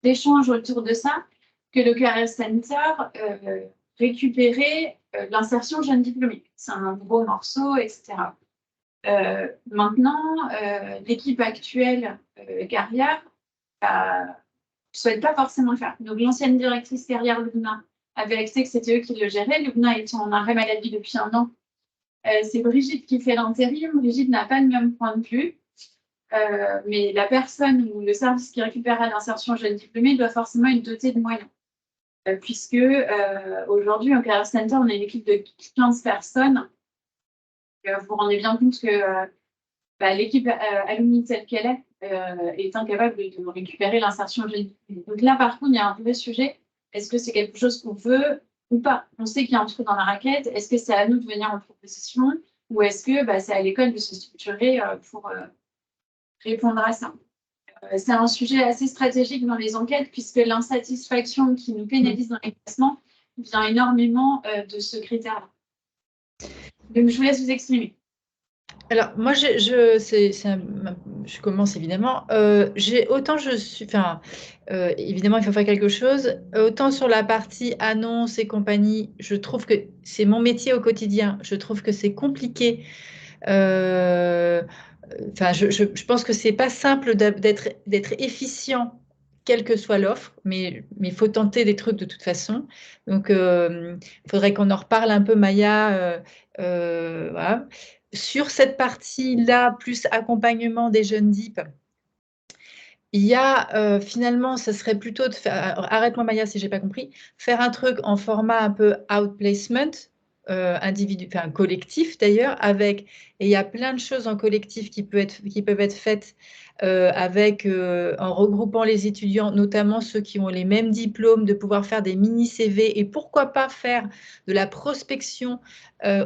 d'échanges autour de ça, que le Career Center récupérait l'insertion jeune diplômé. C'est un gros morceau, etc. Maintenant, l'équipe actuelle carrière ne souhaite pas forcément le faire. Donc, l'ancienne directrice carrière, Luna, avait acté que c'était eux qui le géraient. Luna étant en arrêt maladie depuis 1 an. C'est Brigitte qui fait l'intérim. Brigitte n'a pas le même point de vue. Mais la personne ou le service qui récupère l'insertion jeune diplômé doit forcément être doté de moyens. Puisque aujourd'hui, au Career Center, on a une équipe de 15 personnes. Vous vous rendez bien compte que l'équipe alumni telle qu'elle est incapable de récupérer l'insertion jeune diplômé. Donc là, par contre, il y a un vrai sujet. Est-ce que c'est quelque chose qu'on veut ou pas? On sait qu'il y a un trou dans la raquette. Est-ce que c'est à nous de venir en proposition ou est-ce que c'est à l'école de se structurer pour répondre à ça? C'est un sujet assez stratégique dans les enquêtes puisque l'insatisfaction qui nous pénalise dans les classements vient énormément de ce critère-là. Donc, je vous laisse vous exprimer. Alors, moi, je commence évidemment. Évidemment, il faut faire quelque chose. Autant sur la partie annonce et compagnie, je trouve que c'est mon métier au quotidien. Je trouve que c'est compliqué. Je pense que c'est pas simple d'être efficient, quelle que soit l'offre, mais il faut tenter des trucs de toute façon. Donc, il faudrait qu'on en reparle un peu, Maya. Voilà. Sur cette partie-là, plus accompagnement des jeunes DIP, il y a finalement, ce serait plutôt de faire, arrête-moi Maya si je n'ai pas compris, faire un truc en format un peu outplacement, collectif d'ailleurs, et il y a plein de choses en collectif qui peuvent être faites en regroupant les étudiants, notamment ceux qui ont les mêmes diplômes, de pouvoir faire des mini-CV et pourquoi pas faire de la prospection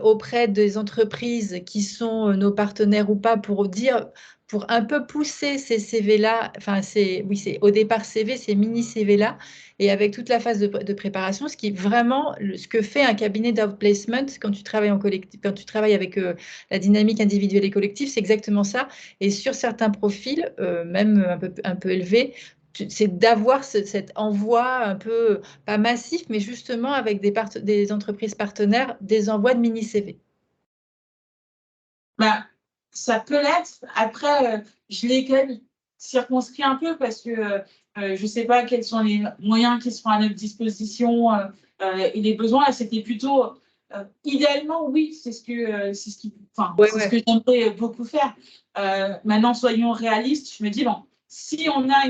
auprès des entreprises qui sont nos partenaires ou pas pour un peu pousser ces CV-là, c'est au départ CV, ces mini-CV-là, et avec toute la phase de préparation, ce qui est vraiment ce que fait un cabinet d'outplacement quand tu travailles en collectif, quand tu travailles avec la dynamique individuelle et collective, c'est exactement ça. Et sur certains profils, même un peu élevés, c'est d'avoir cet envoi un peu, pas massif, mais justement avec des entreprises partenaires, des envois de mini-CV. Ça peut l'être. Après, je l'ai quand même circonscrit un peu parce que je ne sais pas quels sont les moyens qui seront à notre disposition et les besoins. C'était plutôt idéalement, oui, c'est ce que que j'aimerais beaucoup faire. Maintenant, soyons réalistes. Je me dis, bon, si on a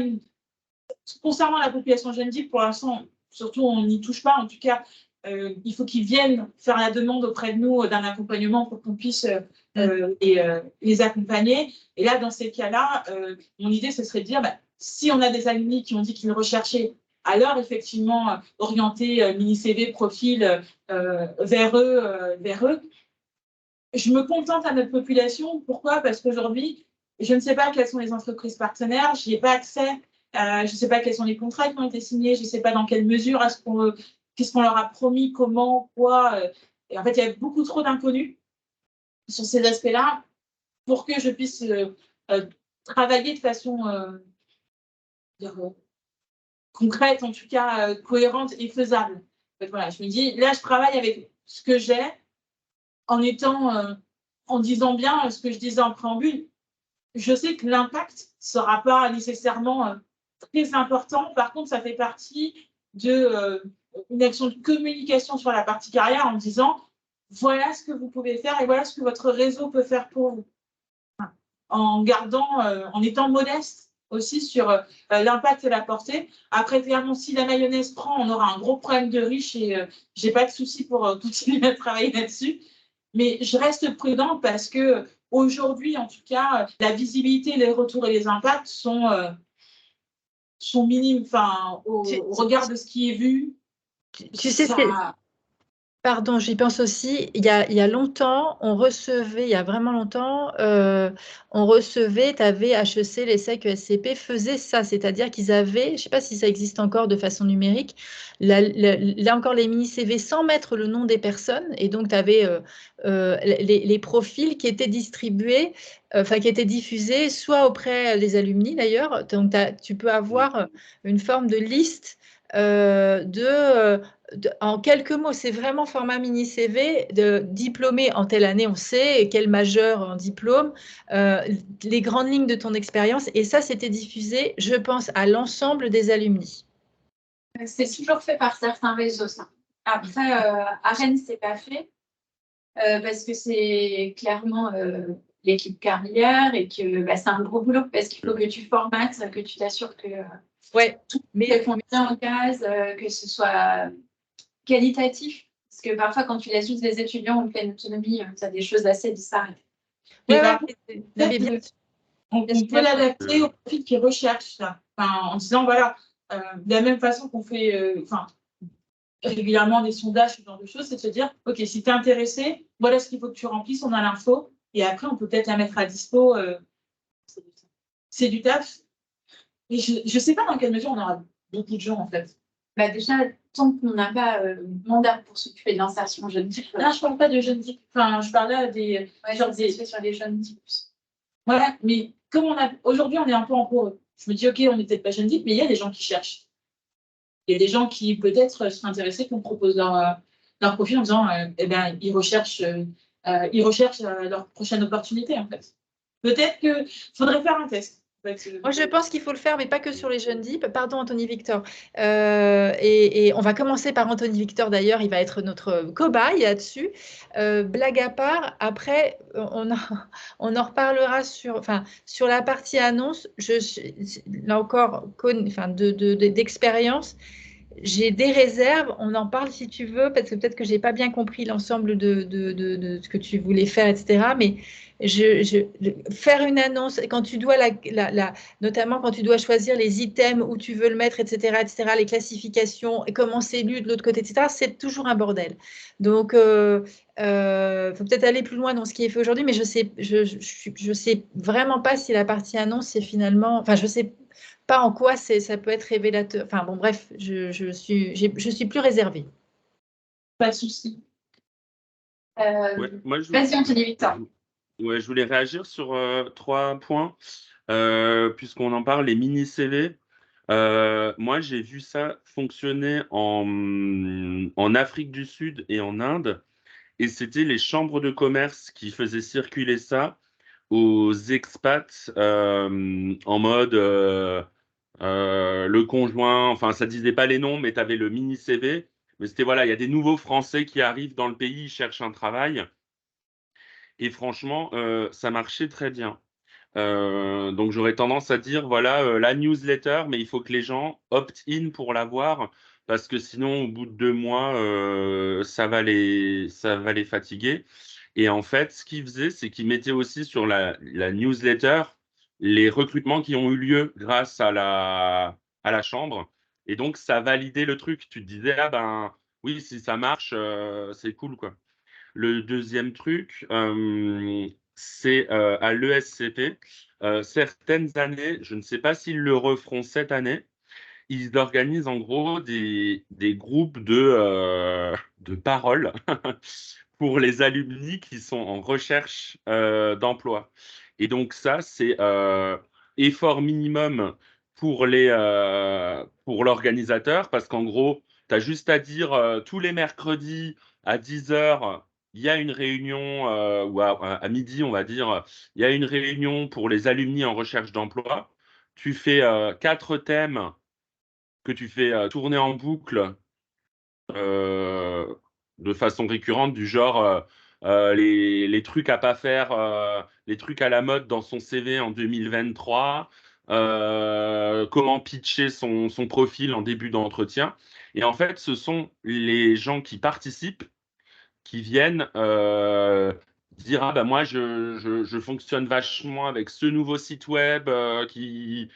concernant la population jeune DIP, pour l'instant, surtout, on n'y touche pas. En tout cas, il faut qu'ils viennent faire la demande auprès de nous d'un accompagnement pour qu'on puisse les accompagner. Et là, dans ces cas-là, mon idée, ce serait de dire, si on a des alumni qui ont dit qu'ils recherchaient, alors effectivement, orienter mini-CV, profil vers eux. Je me contente à notre population. Pourquoi? Parce qu'aujourd'hui, je ne sais pas quelles sont les entreprises partenaires, je n'y ai pas accès. Je ne sais pas quels sont les contrats qui ont été signés, je ne sais pas dans quelle mesure, qu'est-ce qu'on leur a promis, comment, quoi. Et en fait, il y a beaucoup trop d'inconnus sur ces aspects-là pour que je puisse travailler de façon concrète, en tout cas cohérente et faisable. Donc, voilà, je me dis, là, je travaille avec ce que j'ai en disant bien ce que je disais en préambule. Je sais que l'impact ne sera pas nécessairement très important. Par contre, ça fait partie d'une action de communication sur la partie carrière en disant voilà ce que vous pouvez faire et voilà ce que votre réseau peut faire pour vous. En étant modeste aussi sur l'impact et la portée. Après, clairement, si la mayonnaise prend, on aura un gros problème de riche et je n'ai pas de souci pour continuer à travailler là-dessus. Mais je reste prudent parce que aujourd'hui, en tout cas, la visibilité, les retours et les impacts sont minimes, enfin, au regard de ce qui est vu. Tu sais, pardon, j'y pense aussi. Il y a longtemps, on recevait, il y a vraiment longtemps, on recevait, tu avais HEC, l'ESSEC, ESCP, faisaient ça, c'est-à-dire qu'ils avaient, je ne sais pas si ça existe encore de façon numérique, là encore les mini-CV sans mettre le nom des personnes, et donc tu avais les profils qui étaient distribués, enfin qui étaient diffusés, soit auprès des alumni d'ailleurs, donc tu peux avoir une forme de liste en quelques mots, c'est vraiment format mini CV, diplômé en telle année, on sait, quel majeur en diplôme, les grandes lignes de ton expérience. Et ça, c'était diffusé, je pense, à l'ensemble des alumni. C'est toujours fait par certains réseaux, ça. Après, à Rennes, c'est pas fait parce que c'est clairement l'équipe carrière et que c'est un gros boulot parce qu'il faut que tu formates, que tu t'assures que tout répond bien aux cases, que ce soit qualitatif. Parce que parfois, quand tu laisses juste des étudiants en pleine autonomie, tu as des choses assez bizarres. On peut l'adapter au profil qu'ils recherchent. En disant, voilà, de la même façon qu'on fait régulièrement des sondages, ce genre de choses, c'est de se dire, OK, si tu es intéressé, voilà ce qu'il faut que tu remplisses, on a l'info, et après, on peut peut-être la mettre à dispo. C'est du taf. Et je ne sais pas dans quelle mesure on aura beaucoup de gens, en fait. Déjà, tant qu'on n'a pas mandat pour s'occuper de l'insertion jeune type. Là, je ne parle pas de jeunes types. Enfin, je parlais des. Sur les jeunes types. Voilà, mais comme aujourd'hui, on est un peu en poreux. Je me dis, OK, on n'est peut-être pas jeunes types, mais il y a des gens qui cherchent. Il y a des gens qui peut-être seraient intéressés qu'on propose leur profil en disant, ils recherchent leur prochaine opportunité, en fait. Peut-être qu'il faudrait faire un test. Moi, je pense qu'il faut le faire, mais pas que sur les jeunes DIP. Pardon, Anthony Victor. Et on va commencer par Anthony Victor, d'ailleurs. Il va être notre cobaye là-dessus. Blague à part, après, on en reparlera sur la partie annonce. Là encore, d'expérience, j'ai des réserves. On en parle si tu veux, parce que peut-être que je n'ai pas bien compris l'ensemble de ce que tu voulais faire, etc. Mais faire une annonce, quand tu dois notamment quand tu dois choisir les items où tu veux le mettre, etc., les classifications, et comment c'est lu de l'autre côté, etc., c'est toujours un bordel. Donc, faut peut-être aller plus loin dans ce qui est fait aujourd'hui, mais je sais vraiment pas si la partie annonce, c'est finalement, je sais pas en quoi ça peut être révélateur. Enfin bon, bref, je suis plus réservée. Pas de souci. Vas-y, Anthony Victor. Ouais, je voulais réagir sur 3 points, puisqu'on en parle, les mini-CV. Moi, j'ai vu ça fonctionner en Afrique du Sud et en Inde, et c'était les chambres de commerce qui faisaient circuler ça aux expats en mode le conjoint, enfin, ça disait pas les noms, mais tu avais le mini-CV. Mais c'était, voilà, il y a des nouveaux Français qui arrivent dans le pays, ils cherchent un travail. Et franchement, ça marchait très bien. Donc j'aurais tendance à dire, voilà, la newsletter, mais il faut que les gens opt-in pour l'avoir, parce que sinon, au bout de 2 mois, ça va les fatiguer. Et en fait, ce qu'ils faisaient, c'est qu'ils mettaient aussi sur la newsletter les recrutements qui ont eu lieu grâce à la chambre. Et donc, ça validait le truc. Tu te disais, ah ben oui, si ça marche, c'est cool, quoi. Le deuxième truc, c'est à l'ESCP. Certaines années, je ne sais pas s'ils le referont cette année, ils organisent en gros des groupes de parole pour les alumni qui sont en recherche d'emploi. Et donc ça, c'est effort minimum pour l'organisateur, parce qu'en gros, tu as juste à dire tous les mercredis à 10 h, il y a une réunion, ou à midi, on va dire, il y a une réunion pour les alumni en recherche d'emploi. Tu fais 4 thèmes que tu fais tourner en boucle de façon récurrente, du genre les trucs à pas faire, les trucs à la mode dans son CV en 2023, comment pitcher son profil en début d'entretien. Et en fait, ce sont les gens qui participent qui viennent dire ah bah moi je fonctionne vachement avec ce nouveau site web qui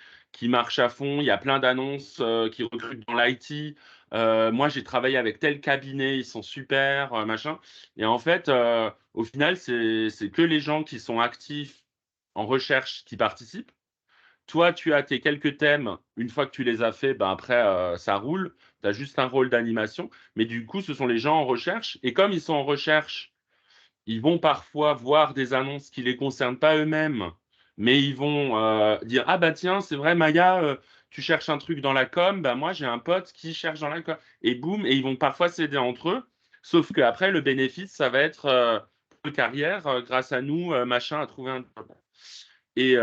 marche à fond, il y a plein d'annonces qui recrutent dans l'IT. Moi j'ai travaillé avec tel cabinet, ils sont super, machin. Et en fait, au final, c'est que les gens qui sont actifs en recherche qui participent. Toi, tu as tes quelques thèmes. Une fois que tu les as faits, ben après, ça roule. Tu as juste un rôle d'animation. Mais du coup, ce sont les gens en recherche. Et comme ils sont en recherche, ils vont parfois voir des annonces qui ne les concernent pas eux-mêmes. Mais ils vont dire, ah bah tiens, c'est vrai, Maya, tu cherches un truc dans la com. Ben moi, j'ai un pote qui cherche dans la com. Et boum, et ils vont parfois s'aider entre eux. Sauf qu'après, le bénéfice, ça va être une carrière grâce à nous, machin, à trouver un job. Et,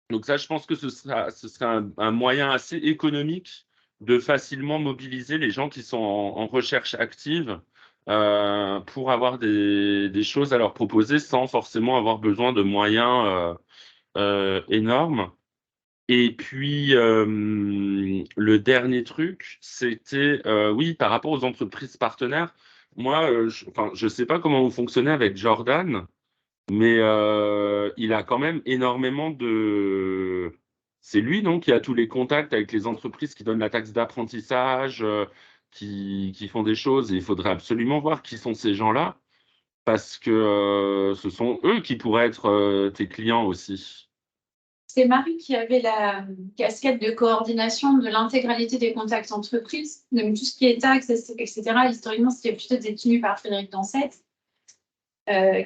donc ça, je pense que ce sera un moyen assez économique de facilement mobiliser les gens qui sont en recherche active pour avoir des choses à leur proposer sans forcément avoir besoin de moyens énormes. Et puis, le dernier truc, c'était, oui, par rapport aux entreprises partenaires, moi, je sais pas comment vous fonctionnez avec Jordan, mais il a quand même énormément de... C'est lui, non, qui a tous les contacts avec les entreprises qui donnent la taxe d'apprentissage, qui font des choses. Et il faudrait absolument voir qui sont ces gens-là, parce que ce sont eux qui pourraient être tes clients aussi. C'est Marie qui avait la casquette de coordination de l'intégralité des contacts entreprises, donc tout ce qui est taxes, etc. Historiquement, c'était plutôt détenu par Frédéric Dansette,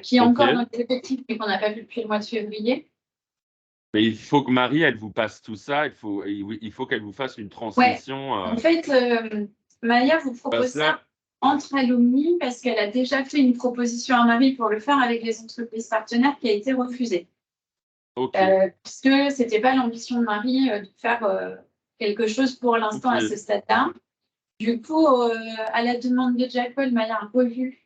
qui est encore dans les effectifs, mais qu'on n'a pas vu depuis le mois de février. Mais il faut que Marie, elle vous passe tout ça. Il faut qu'elle vous fasse une transmission. En fait, Maya vous propose ça entre alumni parce qu'elle a déjà fait une proposition à Marie pour le faire avec les entreprises partenaires qui a été refusée. Puisque ce n'était pas l'ambition de Marie de faire quelque chose pour l'instant à ce stade-là. Du coup, à la demande de Jack Paul, Maya a revu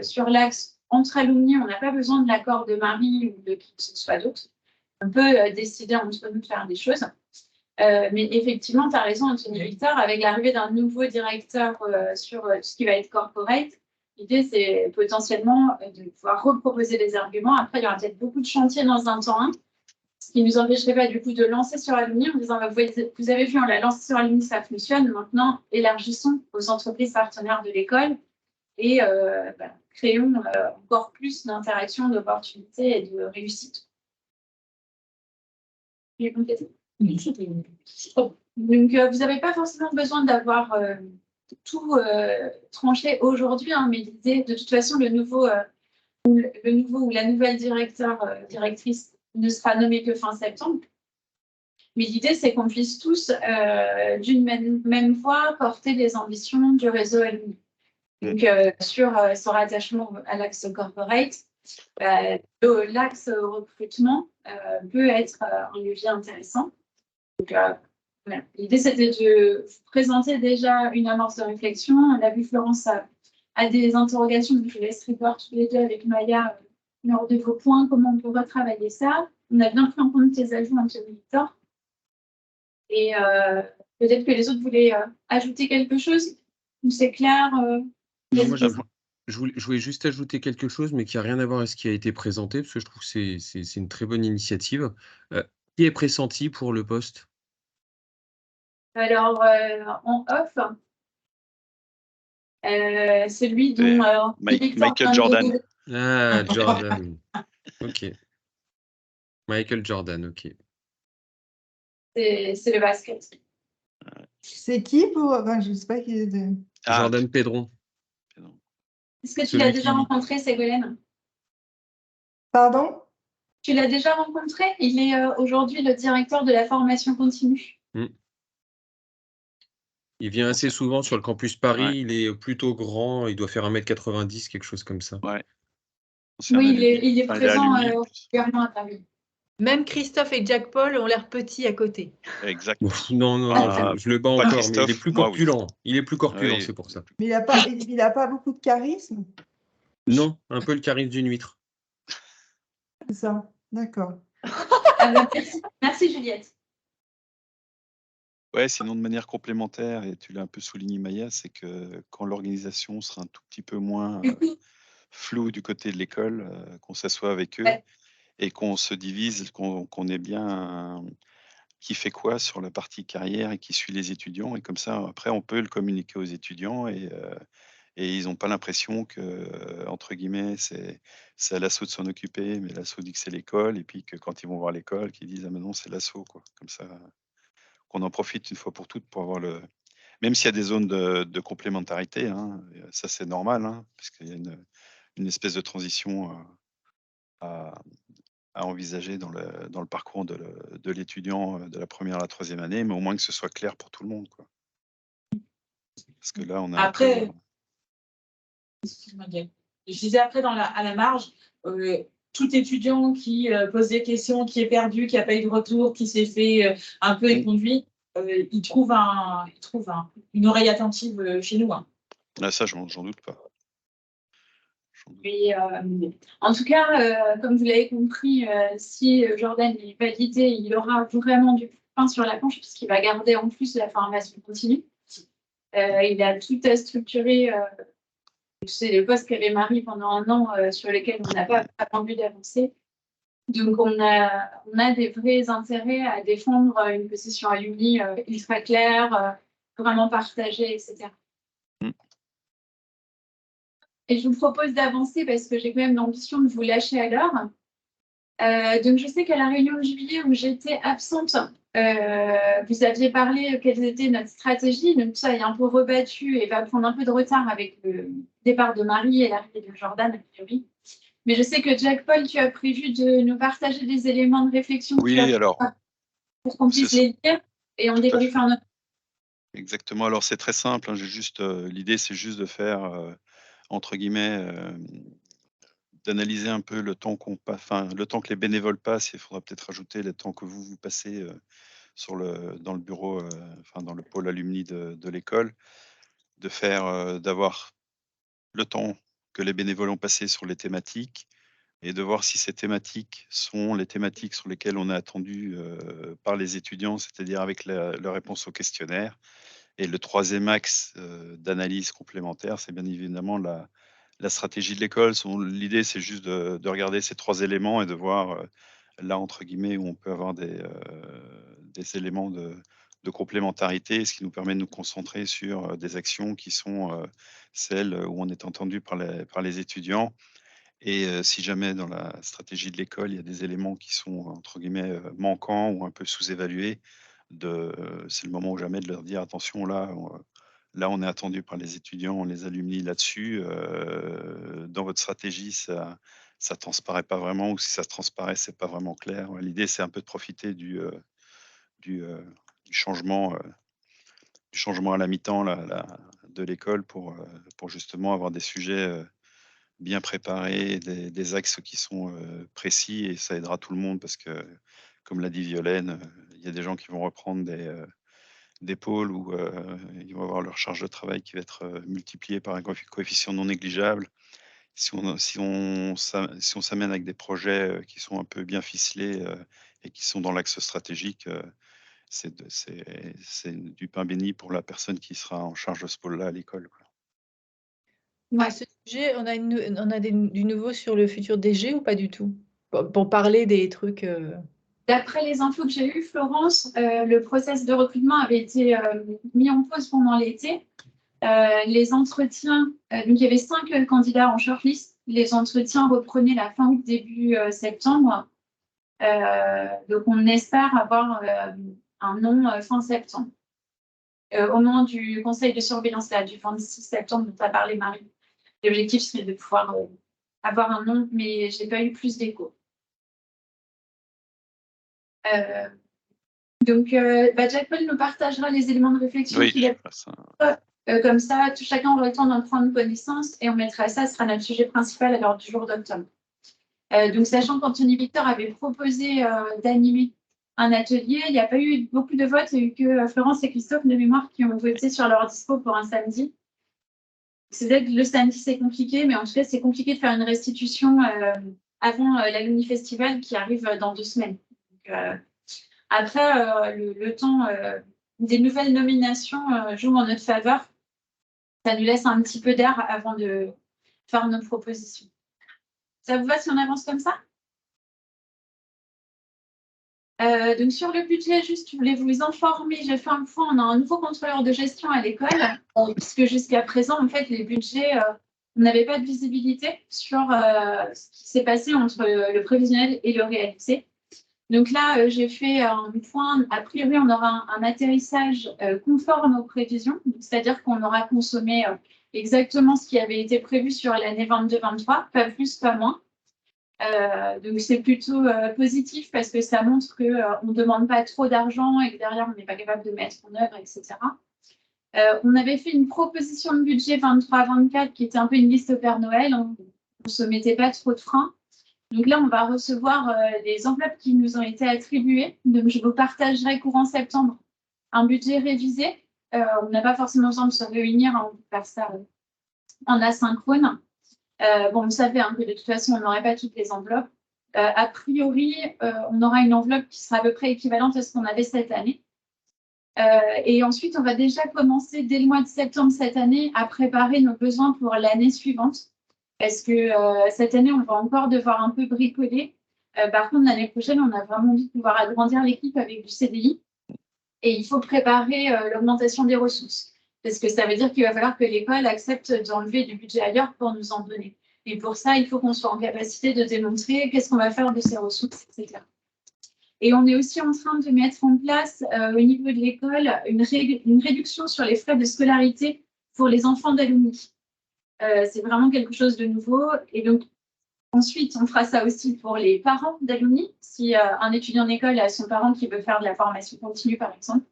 sur l'axe entre alumni, on n'a pas besoin de l'accord de Marie ou de qui que ce soit d'autre. On peut décider entre nous de faire des choses. Mais effectivement, tu as raison, Anthony Victor, avec l'arrivée d'un nouveau directeur sur tout ce qui va être corporate, l'idée, c'est potentiellement de pouvoir reproposer des arguments. Après, il y aura peut-être beaucoup de chantiers dans un temps 1, ce qui ne nous empêcherait pas du coup de lancer sur Alumni en disant, vous avez vu, on l'a lancé sur Alumni, ça fonctionne. Maintenant, élargissons aux entreprises partenaires de l'école et créons encore plus d'interactions, d'opportunités et de réussite. J'ai complété. Donc, vous n'avez pas forcément besoin d'avoir tout tranché aujourd'hui, hein, mais l'idée, de toute façon, le nouveau ou la nouvelle directrice ne sera nommée que fin septembre. Mais l'idée, c'est qu'on puisse tous, d'une même voix, porter les ambitions du réseau Alumni. Donc, sur son rattachement à l'axe corporate, l'axe recrutement peut être un levier intéressant. Donc, voilà. L'idée, c'était de vous présenter déjà une amorce de réflexion. On a vu Florence a des interrogations, donc je laisserai voir tous les deux avec Maya lors de vos points, comment on peut retravailler ça. On a bien pris en compte tes ajouts, Anthony Victor. Et peut-être que les autres voulaient ajouter quelque chose. C'est clair Moi, je voulais juste ajouter quelque chose, mais qui n'a rien à voir avec ce qui a été présenté, parce que je trouve que c'est une très bonne initiative. Qui est pressenti pour le poste? Alors, en off, celui dont Michael Jordan. Ah, Jordan. Ok. Michael Jordan, ok. C'est le basket. C'est qui pour... Enfin, je ne sais pas qui est... Jordan Pedron. Est-ce que tu l'as déjà rencontré, Ségolène? Pardon? Tu l'as déjà rencontré? Il est aujourd'hui le directeur de la formation continue. Il vient assez souvent sur le campus Paris. Il est plutôt grand. Il doit faire 1m90, quelque chose comme ça. Ouais. Oui, il est présent régulièrement à Paris. Même Christophe et Jack Paul ont l'air petits à côté. Exact. Non, je le bats encore, mais il est plus corpulent. Oui. Il est plus corpulent, c'est pour ça. Mais il n'a pas beaucoup de charisme? Non, un peu le charisme d'une huître. C'est ça, d'accord. Merci Juliette. Ouais, sinon de manière complémentaire, et tu l'as un peu souligné Maya, c'est que quand l'organisation sera un tout petit peu moins flou du côté de l'école, qu'on s'assoie avec eux Ouais. et qu'on se divise, qu'on ait bien qui fait quoi sur la partie carrière et qui suit les étudiants. Et comme ça, après, on peut le communiquer aux étudiants et ils n'ont pas l'impression que, entre guillemets, c'est à l'asso de s'en occuper, mais l'asso dit que c'est l'école. Et puis que quand ils vont voir l'école, qu'ils disent ah mais non, c'est l'asso, quoi. Comme ça, qu'on en profite une fois pour toutes pour avoir le. Même s'il y a des zones de complémentarité, hein, ça c'est normal, hein, parce qu'il y a une espèce de transition à, à envisager dans le parcours de l'étudiant de la première à la troisième année, mais au moins que ce soit clair pour tout le monde, quoi. Parce que là, on a Après, un peu. excuse-moi, Gaëlle. Je disais après, à la marge, tout étudiant qui pose des questions, qui est perdu, qui n'a pas eu de retour, qui s'est fait un peu éconduit, il trouve une oreille attentive chez nous. Hein. Là, ça, j'en doute pas. Et, en tout cas, comme vous l'avez compris, si Jordan est validé, il aura vraiment du pain sur la planche puisqu'il va garder en plus la formation continue. Il a tout à structurer. C'est le poste qu'avait Marie pendant un an sur lesquels on n'a pas vraiment vu d'avancer. Donc, on a des vrais intérêts à défendre une position alumni ultra claire, vraiment partagée, etc. Et je vous propose d'avancer parce que j'ai quand même l'ambition de vous lâcher à l'heure. Donc, je sais qu'à la réunion de juillet où j'étais absente, vous aviez parlé quelles étaient notre stratégie. Donc, ça est un peu rebattu et va prendre un peu de retard avec le départ de Marie et l'arrivée de Jordan, a priori. Mais je sais que Jack-Paul, tu as prévu de nous partager des éléments de réflexion Oui, alors, pour qu'on puisse les lire et en débriefer en notre. exactement. Alors, c'est très simple, hein, l'idée, c'est juste de faire, entre guillemets, d'analyser un peu le temps le temps que les bénévoles passent. Il faudra peut-être ajouter le temps que vous passez dans le bureau, dans le pôle alumni de l'école, d'avoir le temps que les bénévoles ont passé sur les thématiques et de voir si ces thématiques sont les thématiques sur lesquelles on est attendu par les étudiants, c'est-à-dire avec leur réponse au questionnaire. Et le troisième axe d'analyse complémentaire, c'est bien évidemment la stratégie de l'école. L'idée, c'est juste de regarder ces trois éléments et de voir là, entre guillemets, où on peut avoir des éléments de complémentarité, ce qui nous permet de nous concentrer sur des actions qui sont celles où on est entendu par les étudiants. Et si jamais dans la stratégie de l'école, il y a des éléments qui sont, entre guillemets, manquants ou un peu sous-évalués, c'est le moment ou jamais de leur dire attention, là, on est attendu par les étudiants, les alumni là-dessus. Dans votre stratégie, ça ne transparaît pas vraiment, ou si ça transparaît, c'est pas vraiment clair. Ouais, l'idée, c'est un peu de profiter du changement à la mi-temps de l'école pour justement avoir des sujets bien préparés, des axes qui sont précis, et ça aidera tout le monde parce que, comme l'a dit Violaine, il y a des gens qui vont reprendre des pôles où ils vont avoir leur charge de travail qui va être multipliée par un coefficient non négligeable. Si on s'amène avec des projets qui sont un peu bien ficelés et qui sont dans l'axe stratégique, c'est du pain béni pour la personne qui sera en charge de ce pôle-là à l'école, quoi. À ce sujet, on a du nouveau sur le futur DG ou pas du tout? Pour parler des trucs. D'après les infos que j'ai eues, Florence, le process de recrutement avait été mis en pause pendant l'été. Les entretiens, donc il y avait 5 candidats en shortlist. Les entretiens reprenaient la fin août, début septembre. Donc on espère avoir un nom fin septembre. Au moment du conseil de surveillance là, du 26 septembre dont tu as parlé, Marie. L'objectif serait de pouvoir avoir un nom, mais je n'ai pas eu plus d'écho. Donc, Jack-Paul nous partagera les éléments de réflexion qu'il a. Comme ça, chacun aura le temps d'en prendre connaissance et on mettra ça, ce sera notre sujet principal à l'heure du jour d'octobre. Donc, sachant qu'Anthony Victor avait proposé d'animer un atelier, il n'y a pas eu beaucoup de votes, il n'y a eu que Florence et Christophe de mémoire qui ont voté sur leur dispo pour un samedi. C'est vrai que le samedi, c'est compliqué, mais en tout cas, c'est compliqué de faire une restitution avant l'Alumni Festival qui arrive dans 2 semaines. Donc, après, le temps des nouvelles nominations joue en notre faveur. Ça nous laisse un petit peu d'air avant de faire nos propositions. Ça vous va si on avance comme ça? Donc sur le budget, juste, je voulais vous informer, j'ai fait un point, on a un nouveau contrôleur de gestion à l'école, puisque jusqu'à présent, en fait, les budgets, on n'avait pas de visibilité sur ce qui s'est passé entre le prévisionnel et le réalisé. Donc là, j'ai fait un point, a priori, on aura un atterrissage conforme aux prévisions, c'est-à-dire qu'on aura consommé exactement ce qui avait été prévu sur l'année 22-23, pas plus, pas moins. Donc c'est plutôt positif parce que ça montre qu'on ne demande pas trop d'argent et que derrière on n'est pas capable de mettre en œuvre, etc. On avait fait une proposition de budget 23-24 qui était un peu une liste au Père Noël, on ne se mettait pas trop de freins. Donc là on va recevoir les enveloppes qui nous ont été attribuées, donc je vous partagerai courant septembre un budget révisé. On n'a pas forcément besoin de se réunir, on peut faire ça en asynchrone. Bon, vous savez que de toute façon, on n'aurait pas toutes les enveloppes. A priori, on aura une enveloppe qui sera à peu près équivalente à ce qu'on avait cette année. Et ensuite, on va déjà commencer dès le mois de septembre cette année à préparer nos besoins pour l'année suivante. Parce que cette année, on va encore devoir un peu bricoler. Par contre, l'année prochaine, on a vraiment envie de pouvoir agrandir l'équipe avec du CDI. Et il faut préparer l'augmentation des ressources. Parce que ça veut dire qu'il va falloir que l'école accepte d'enlever du budget ailleurs pour nous en donner. Et pour ça, il faut qu'on soit en capacité de démontrer qu'est-ce qu'on va faire de ces ressources, etc. Et on est aussi en train de mettre en place au niveau de l'école une réduction sur les frais de scolarité pour les enfants d'alumni. C'est vraiment quelque chose de nouveau. Et donc, ensuite, on fera ça aussi pour les parents d'alumni. Si un étudiant d'école a son parent qui veut faire de la formation continue, par exemple.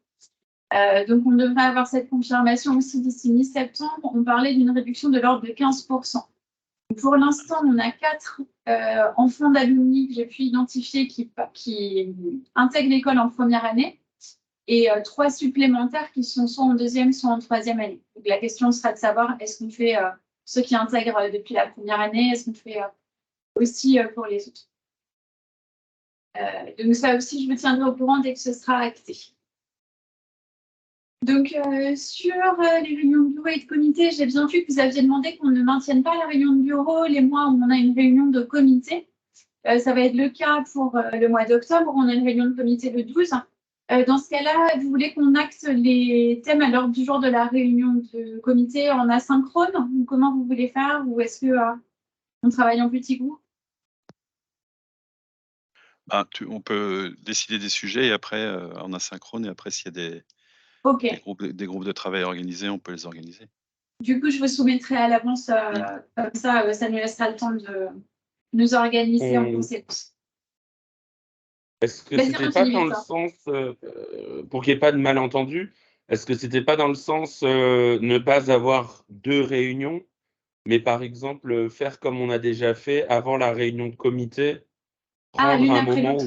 Donc, on devrait avoir cette confirmation aussi d'ici mi-septembre. On parlait d'une réduction de l'ordre de 15%. Pour l'instant, on a 4 enfants d'alumni que j'ai pu identifier qui intègrent l'école en première année et 3 supplémentaires qui sont soit en deuxième, soit en troisième année. Donc, la question sera de savoir est-ce qu'on fait ceux qui intègrent depuis la première année, est-ce qu'on fait aussi pour les autres. Donc, ça aussi, je vous tiendrai au courant dès que ce sera acté. Donc, sur les réunions de bureau et de comité, j'ai bien vu que vous aviez demandé qu'on ne maintienne pas la réunion de bureau les mois où on a une réunion de comité. Ça va être le cas pour le mois d'octobre, où on a une réunion de comité le 12. Dans ce cas-là, vous voulez qu'on acte les thèmes à l'ordre du jour de la réunion de comité en asynchrone, ou comment vous voulez faire, ou est-ce que on travaille en petit groupe? On peut décider des sujets et après en asynchrone, et après s'il y a des groupes de travail organisés, on peut les organiser. Du coup, je vous soumettrai à l'avance, comme ça, ça nous laissera le temps de nous organiser en conséquence. Est-ce que c'était pas dans le sens, pour qu'il n'y ait pas de malentendu, est-ce que c'était pas dans le sens ne pas avoir 2 réunions, mais par exemple faire comme on a déjà fait avant la réunion de comité, prendre un moment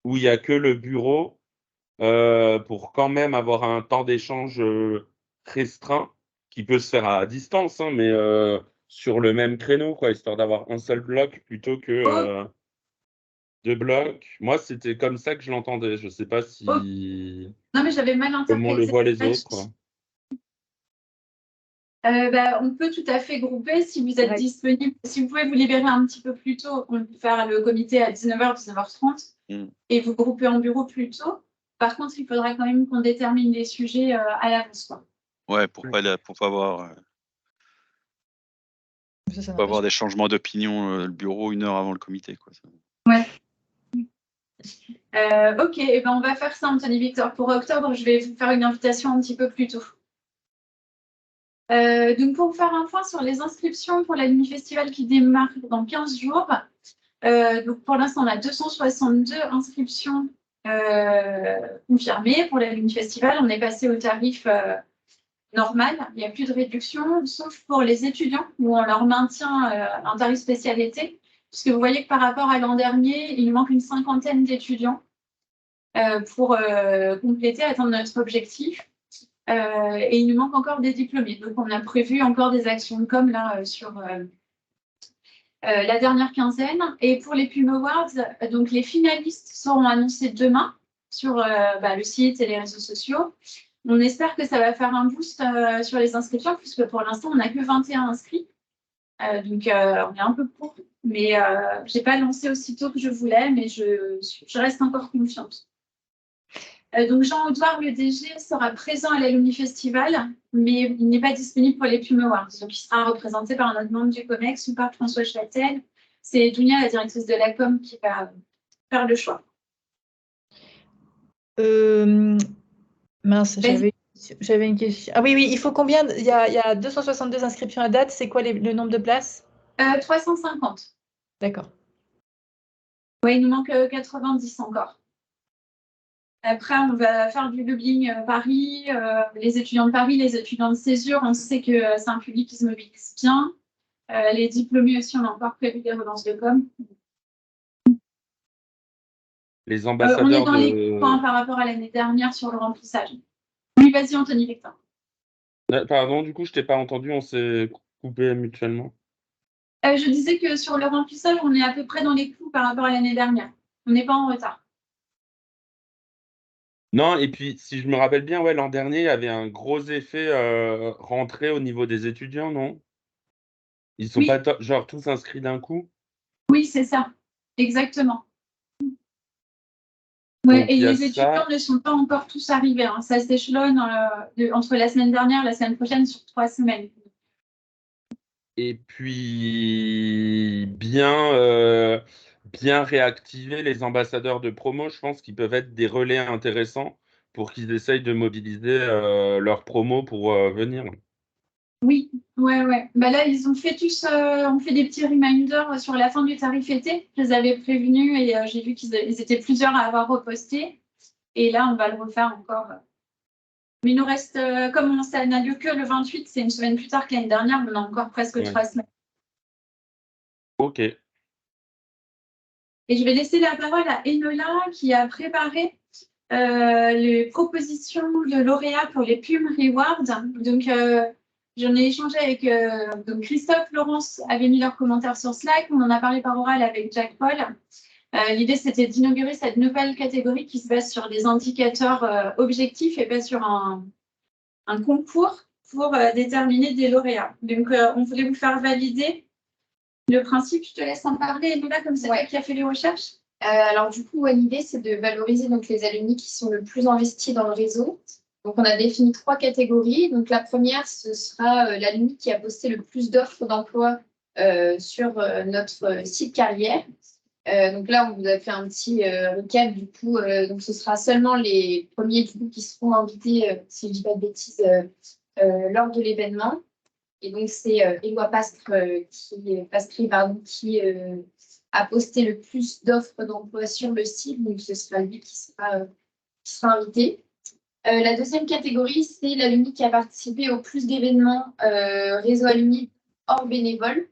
où il y a que le bureau, pour quand même avoir un temps d'échange restreint, qui peut se faire à distance, hein, mais sur le même créneau, quoi, histoire d'avoir un seul bloc plutôt que 2 blocs. Moi, c'était comme ça que je l'entendais. Je ne sais pas si... Non, mais j'avais mal interprété. Comment le voient les autres, quoi. On peut tout à fait grouper si vous êtes disponible. Si vous pouvez vous libérer un petit peu plus tôt, on peut faire le comité à 19h, 19h30 et vous grouper en bureau plus tôt. Par contre, il faudra quand même qu'on détermine les sujets à l'avance. Ouais, pour pas avoir des changements d'opinion le bureau 1 heure avant le comité, quoi. Ouais. Ok, on va faire ça, Anthony Victor. Pour octobre, je vais vous faire une invitation un petit peu plus tôt. Donc, pour faire un point sur les inscriptions pour la mini-festival qui démarre dans 15 jours, donc pour l'instant, on a 262 inscriptions confirmées pour la mini-festival. On est passé au tarif normal, il n'y a plus de réduction, sauf pour les étudiants où on leur maintient un tarif spécialité, puisque vous voyez que par rapport à l'an dernier, il nous manque une 50aine d'étudiants pour compléter, atteindre notre objectif. Et il nous manque encore des diplômés. Donc, on a prévu encore des actions de com là, sur la dernière quinzaine. Et pour les Plume Awards, donc les finalistes seront annoncés demain sur le site et les réseaux sociaux. On espère que ça va faire un boost sur les inscriptions, puisque pour l'instant, on n'a que 21 inscrits. Donc, on est un peu pour, mais je n'ai pas lancé aussitôt que je voulais, mais je reste encore confiante. Donc, Jean-Audouard, le DG, sera présent à l'Alumni Festival, mais il n'est pas disponible pour les Plume Awards. Donc, il sera représenté par un autre membre du COMEX ou par François Châtel. C'est Dounia, la directrice de la com, qui va faire le choix. Mince, j'avais une question. Ah oui, il faut combien? Il y a 262 inscriptions à date. C'est quoi le nombre de places? 350. D'accord. Oui, il nous manque 90 encore. Après, on va faire du lobbying Paris, les étudiants de Paris, les étudiants de Césure. On sait que c'est un public qui se mobilise bien. Les diplômés aussi, on a encore prévu des relances de com. Les On ambassadeurs est dans les points par rapport à l'année dernière sur le remplissage. Oui, vas-y, Anthony Victor. Pardon, du coup, je t'ai pas entendu, on s'est coupé mutuellement. Je disais que sur le remplissage, on est à peu près dans les clous par rapport à l'année dernière. On n'est pas en retard. Non, et puis, si je me rappelle bien, ouais, l'an dernier, il y avait un gros effet rentré au niveau des étudiants, non? Ils sont Oui. pas genre tous inscrits d'un coup? Oui, c'est ça. Exactement. Ouais, Donc, et il y a les étudiants ne sont pas encore tous arrivés. Hein. Ça s'échelonne entre la semaine dernière et la semaine prochaine sur 3 semaines. Et puis, bien réactiver les ambassadeurs de promo, je pense qu'ils peuvent être des relais intéressants pour qu'ils essayent de mobiliser leurs promos pour venir. Oui, ouais. Bah là, ils ont fait tous, on fait des petits reminders sur la fin du tarif été. Je les avais prévenus et j'ai vu qu'ils étaient plusieurs à avoir reposté. Et là, on va le refaire encore. Mais il nous reste, comme ça n'a lieu que le 28, c'est une semaine plus tard que l'année dernière, mais on a encore presque 3 semaines. Ok. Et je vais laisser la parole à Enola qui a préparé les propositions de lauréats pour les Plume Rewards. Donc, j'en ai échangé avec donc Christophe, Laurence avaient mis leurs commentaires sur Slack. On en a parlé par oral avec Jack Paul. L'idée, c'était d'inaugurer cette nouvelle catégorie qui se base sur des indicateurs objectifs et pas sur un concours pour déterminer des lauréats. Donc, on voulait vous faire valider le principe. Je te laisse en parler, Enola, comme c'est toi qui a fait les recherches. Alors du coup, l'idée, c'est de valoriser donc, les alumni qui sont le plus investis dans le réseau. Donc, on a défini 3 catégories. Donc, la première, ce sera l'alumni qui a posté le plus d'offres d'emploi sur notre site carrière. Donc là, on vous a fait un petit recap du coup. Donc, ce sera seulement les premiers du coup qui seront invités, si je ne dis pas de bêtises, lors de l'événement. Et donc, c'est Éloi Pastre qui a posté le plus d'offres d'emploi sur le site. Donc, ce sera lui qui sera invité. La deuxième catégorie, c'est l'alumni qui a participé au plus d'événements réseau alumni hors bénévole.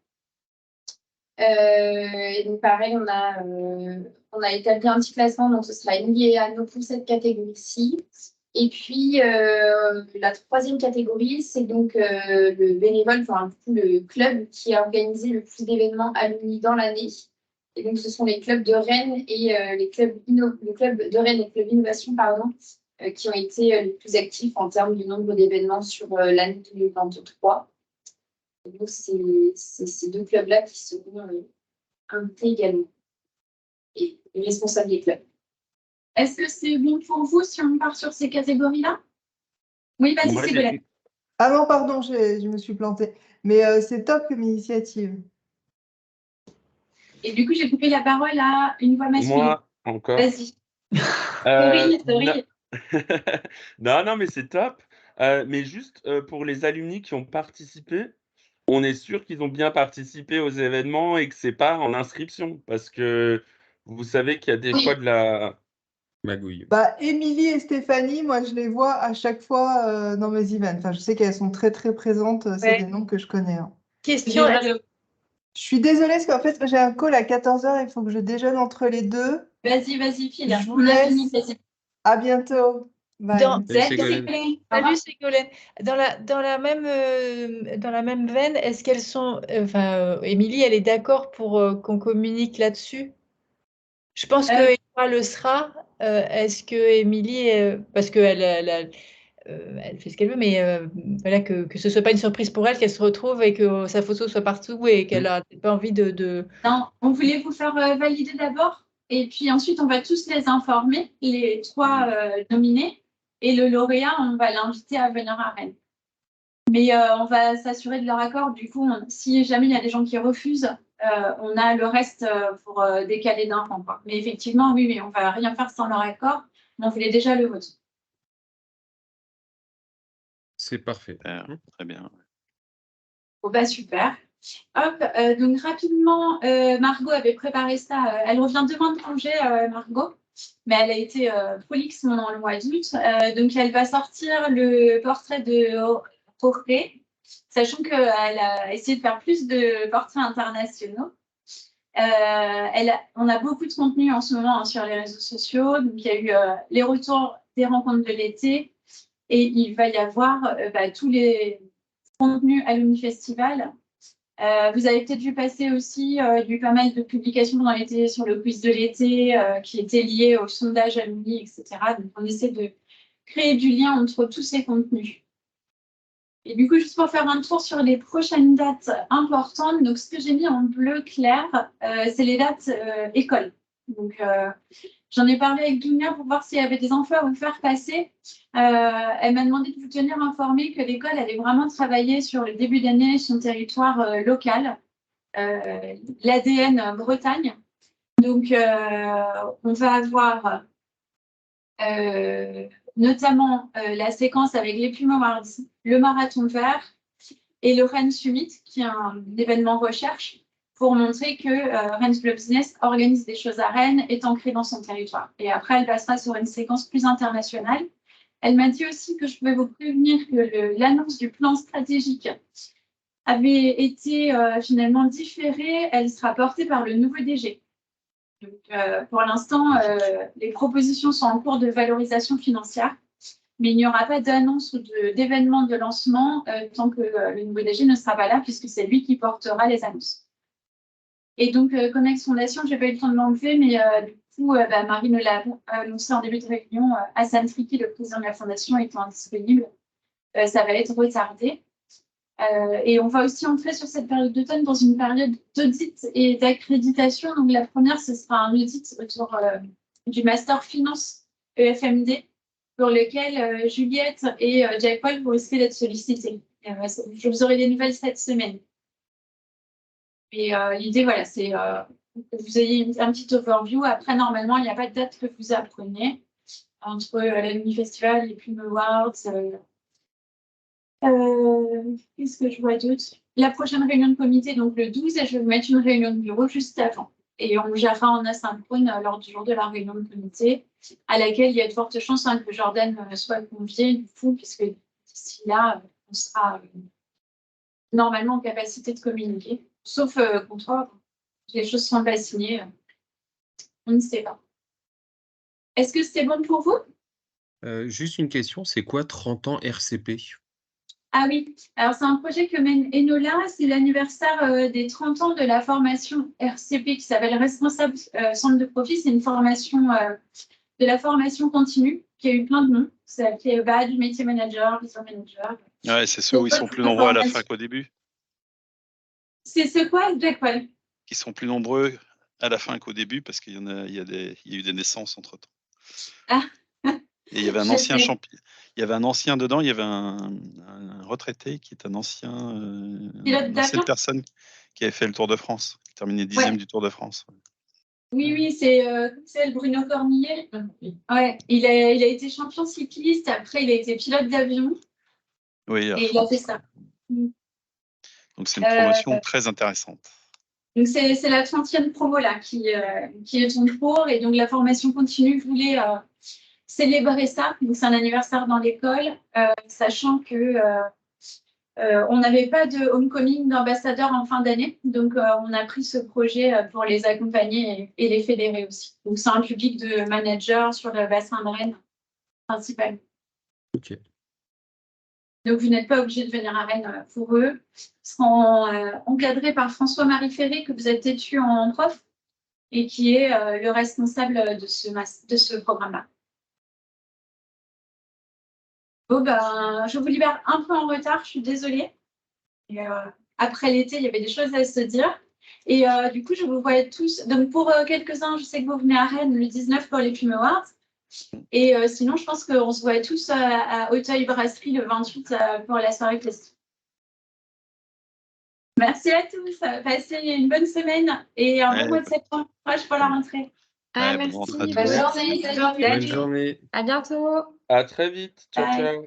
Et donc, pareil, on a établi un petit classement. Donc, ce sera Émilie et Anno pour cette catégorie-ci. Et puis, la troisième catégorie, c'est donc le bénévole, enfin, le club qui a organisé le plus d'événements alumni dans l'année. Et donc, ce sont les clubs de Rennes et le club de Rennes et le club Innovation, pardon, qui ont été les plus actifs en termes de nombre d'événements sur l'année 2023. Et donc, c'est ces 2 clubs-là qui seront invités également. Et les responsables des clubs. Est-ce que c'est bon pour vous si on part sur ces catégories-là? Oui, vas-y, Ségolène. Ah non, pardon, je me suis plantée. Mais c'est top comme initiative. Et du coup, j'ai coupé la parole à une voix masculine. Moi, encore. Vas-y. Sorry. Non, mais c'est top. Mais juste pour les alumni qui ont participé, on est sûr qu'ils ont bien participé aux événements et que c'est pas en inscription. Parce que vous savez qu'il y a des fois de la magouille. Bah, Émilie et Stéphanie, moi, je les vois à chaque fois dans mes events. Enfin, je sais qu'elles sont très, très présentes. C'est des noms que je connais. Hein. Question. Je suis désolée parce qu'en fait, j'ai un call à 14h. Il faut que je déjeune entre les deux. Vas-y, file. Je vous laisse. À bientôt. Bye. Salut Ségolène. Dans la même veine, est-ce qu'elles sont... Émilie, elle est d'accord pour qu'on communique là-dessus? Je pense que Elora le sera. Est-ce que Émilie... parce que elle fait ce qu'elle veut, mais voilà, que ce soit pas une surprise pour elle, qu'elle se retrouve et que sa photo soit partout et qu'elle a pas envie de... Non, on voulait vous faire valider d'abord et puis ensuite on va tous les informer, les 3 nominés, et le lauréat, on va l'inviter à venir à Rennes. Mais on va s'assurer de leur accord. Du coup, si jamais il y a des gens qui refusent, on a le reste pour décaler d'un an, quoi. Mais effectivement, oui, on va rien faire sans leur accord. Mais on voulait déjà le vote. C'est parfait. Très bien. Bon, bah, super. Hop, donc rapidement, Margot avait préparé ça. Elle revient demain de congé, Margot, mais elle a été prolixe pendant le mois d'août. Donc, elle va sortir le portrait de Jorge, sachant qu'elle a essayé de faire plus de portraits internationaux. On a beaucoup de contenu en ce moment sur les réseaux sociaux. Donc, il y a eu les retours des rencontres de l'été et il va y avoir tous les contenus Alumni Festival. Vous avez peut-être vu passer aussi pas mal de publications pendant l'été sur le quiz de l'été qui étaient liées au sondage Alumni, etc. Donc, on essaie de créer du lien entre tous ces contenus. Et du coup, juste pour faire un tour sur les prochaines dates importantes, donc ce que j'ai mis en bleu clair, c'est les dates écoles. Donc, j'en ai parlé avec Dounia pour voir s'il y avait des infos à vous faire passer. Elle m'a demandé de vous tenir informé que l'école allait vraiment travailler sur le début d'année, son territoire local, l'ADN Bretagne. Donc, on va avoir notamment la séquence avec les plumes mardi, le marathon vert et le Rennes Summit, qui est un événement recherche pour montrer que Rennes Club Business organise des choses à Rennes, est ancré dans son territoire. Et après, elle passera sur une séquence plus internationale. Elle m'a dit aussi que je pouvais vous prévenir que l'annonce du plan stratégique avait été finalement différée. Elle sera portée par le nouveau DG. Donc, pour l'instant, les propositions sont en cours de valorisation financière, mais il n'y aura pas d'annonce ou d'événement de lancement tant que le nouveau DG ne sera pas là, puisque c'est lui qui portera les annonces. Et donc, comme ex-fondation, je n'ai pas eu le temps de l'enlever, mais du coup, Marie me l'a annoncé en début de réunion, Hassan Triki, le président de la fondation, étant indisponible, ça va être retardé. Et on va aussi entrer sur cette période d'automne dans une période d'audit et d'accréditation. Donc, la première, ce sera un audit autour du Master Finance EFMD, pour lequel Juliette et Jack-Paul vont risquer d'être sollicités. Je vous aurai des nouvelles cette semaine. Et l'idée, voilà, c'est que vous ayez un petit overview. Après, normalement, il n'y a pas de date que vous apprenez entre l'Alumni Festival, les Plume Awards. Qu'est-ce que je vois d'autre? La prochaine réunion de comité, donc le 12, et je vais vous mettre une réunion de bureau juste avant. Et on gérera en asynchrone lors du jour de la réunion de comité, à laquelle il y a de fortes chances que Jordan soit convié, du coup, puisque d'ici là, on sera normalement en capacité de communiquer. Sauf contre, les choses ne sont pas signées. On ne sait pas. Est-ce que c'est bon pour vous? Juste une question, c'est quoi 30 ans RCP? Ah oui, alors c'est un projet que mène Enola, c'est l'anniversaire des 30 ans de la formation RCP qui s'appelle Responsable Centre de Profit. C'est une formation de la formation continue qui a eu plein de noms. Ça va du métier manager, vision manager. Ouais, c'est ceux où ils sont plus nombreux à la fin qu'au début. C'est ce quoi, Jack Paul? Qui sont plus nombreux à la fin qu'au début parce qu'il y en a, il y a eu des naissances entre temps. Ah. Et il y avait un ancien champion. Il y avait un ancien dedans, il y avait un retraité qui est un ancien, une ancienne personne qui avait fait le Tour de France, qui terminait 10e du Tour de France. Oui, c'est le Bruno Cornillet. Ouais, il a été champion cycliste, après il a été pilote d'avion. Oui, et il a fait ça. Donc c'est une promotion très intéressante. Donc c'est la 30e promo là qui est en cours, et donc la formation continue voulait célébrer ça. Donc c'est un anniversaire dans l'école, sachant que on n'avait pas de homecoming d'ambassadeurs en fin d'année, donc on a pris ce projet pour les accompagner et les fédérer aussi. Donc c'est un public de managers sur le bassin de Rennes principalement. Ok. Donc vous n'êtes pas obligé de venir à Rennes pour eux. Ils seront encadrés par François-Marie Ferré, que vous avez peut-être eu en prof, et qui est le responsable de ce programme-là. Bon, ben, je vous libère un peu en retard, je suis désolée. Et, après l'été, il y avait des choses à se dire. Et du coup, je vous vois tous. Donc, pour quelques-uns, je sais que vous venez à Rennes le 19 pour les Plume Awards. Et sinon, je pense qu'on se voit tous à Auteuil-Brasserie le 28 pour la soirée festive. Merci à tous. Passez une bonne semaine et un bon mois de septembre. Courage pour la rentrée. Ah, Ouais, merci. bon rentrée à tous. Bonne journée. Bonne journée. À bientôt. À très vite. Ciao, Bye. ciao.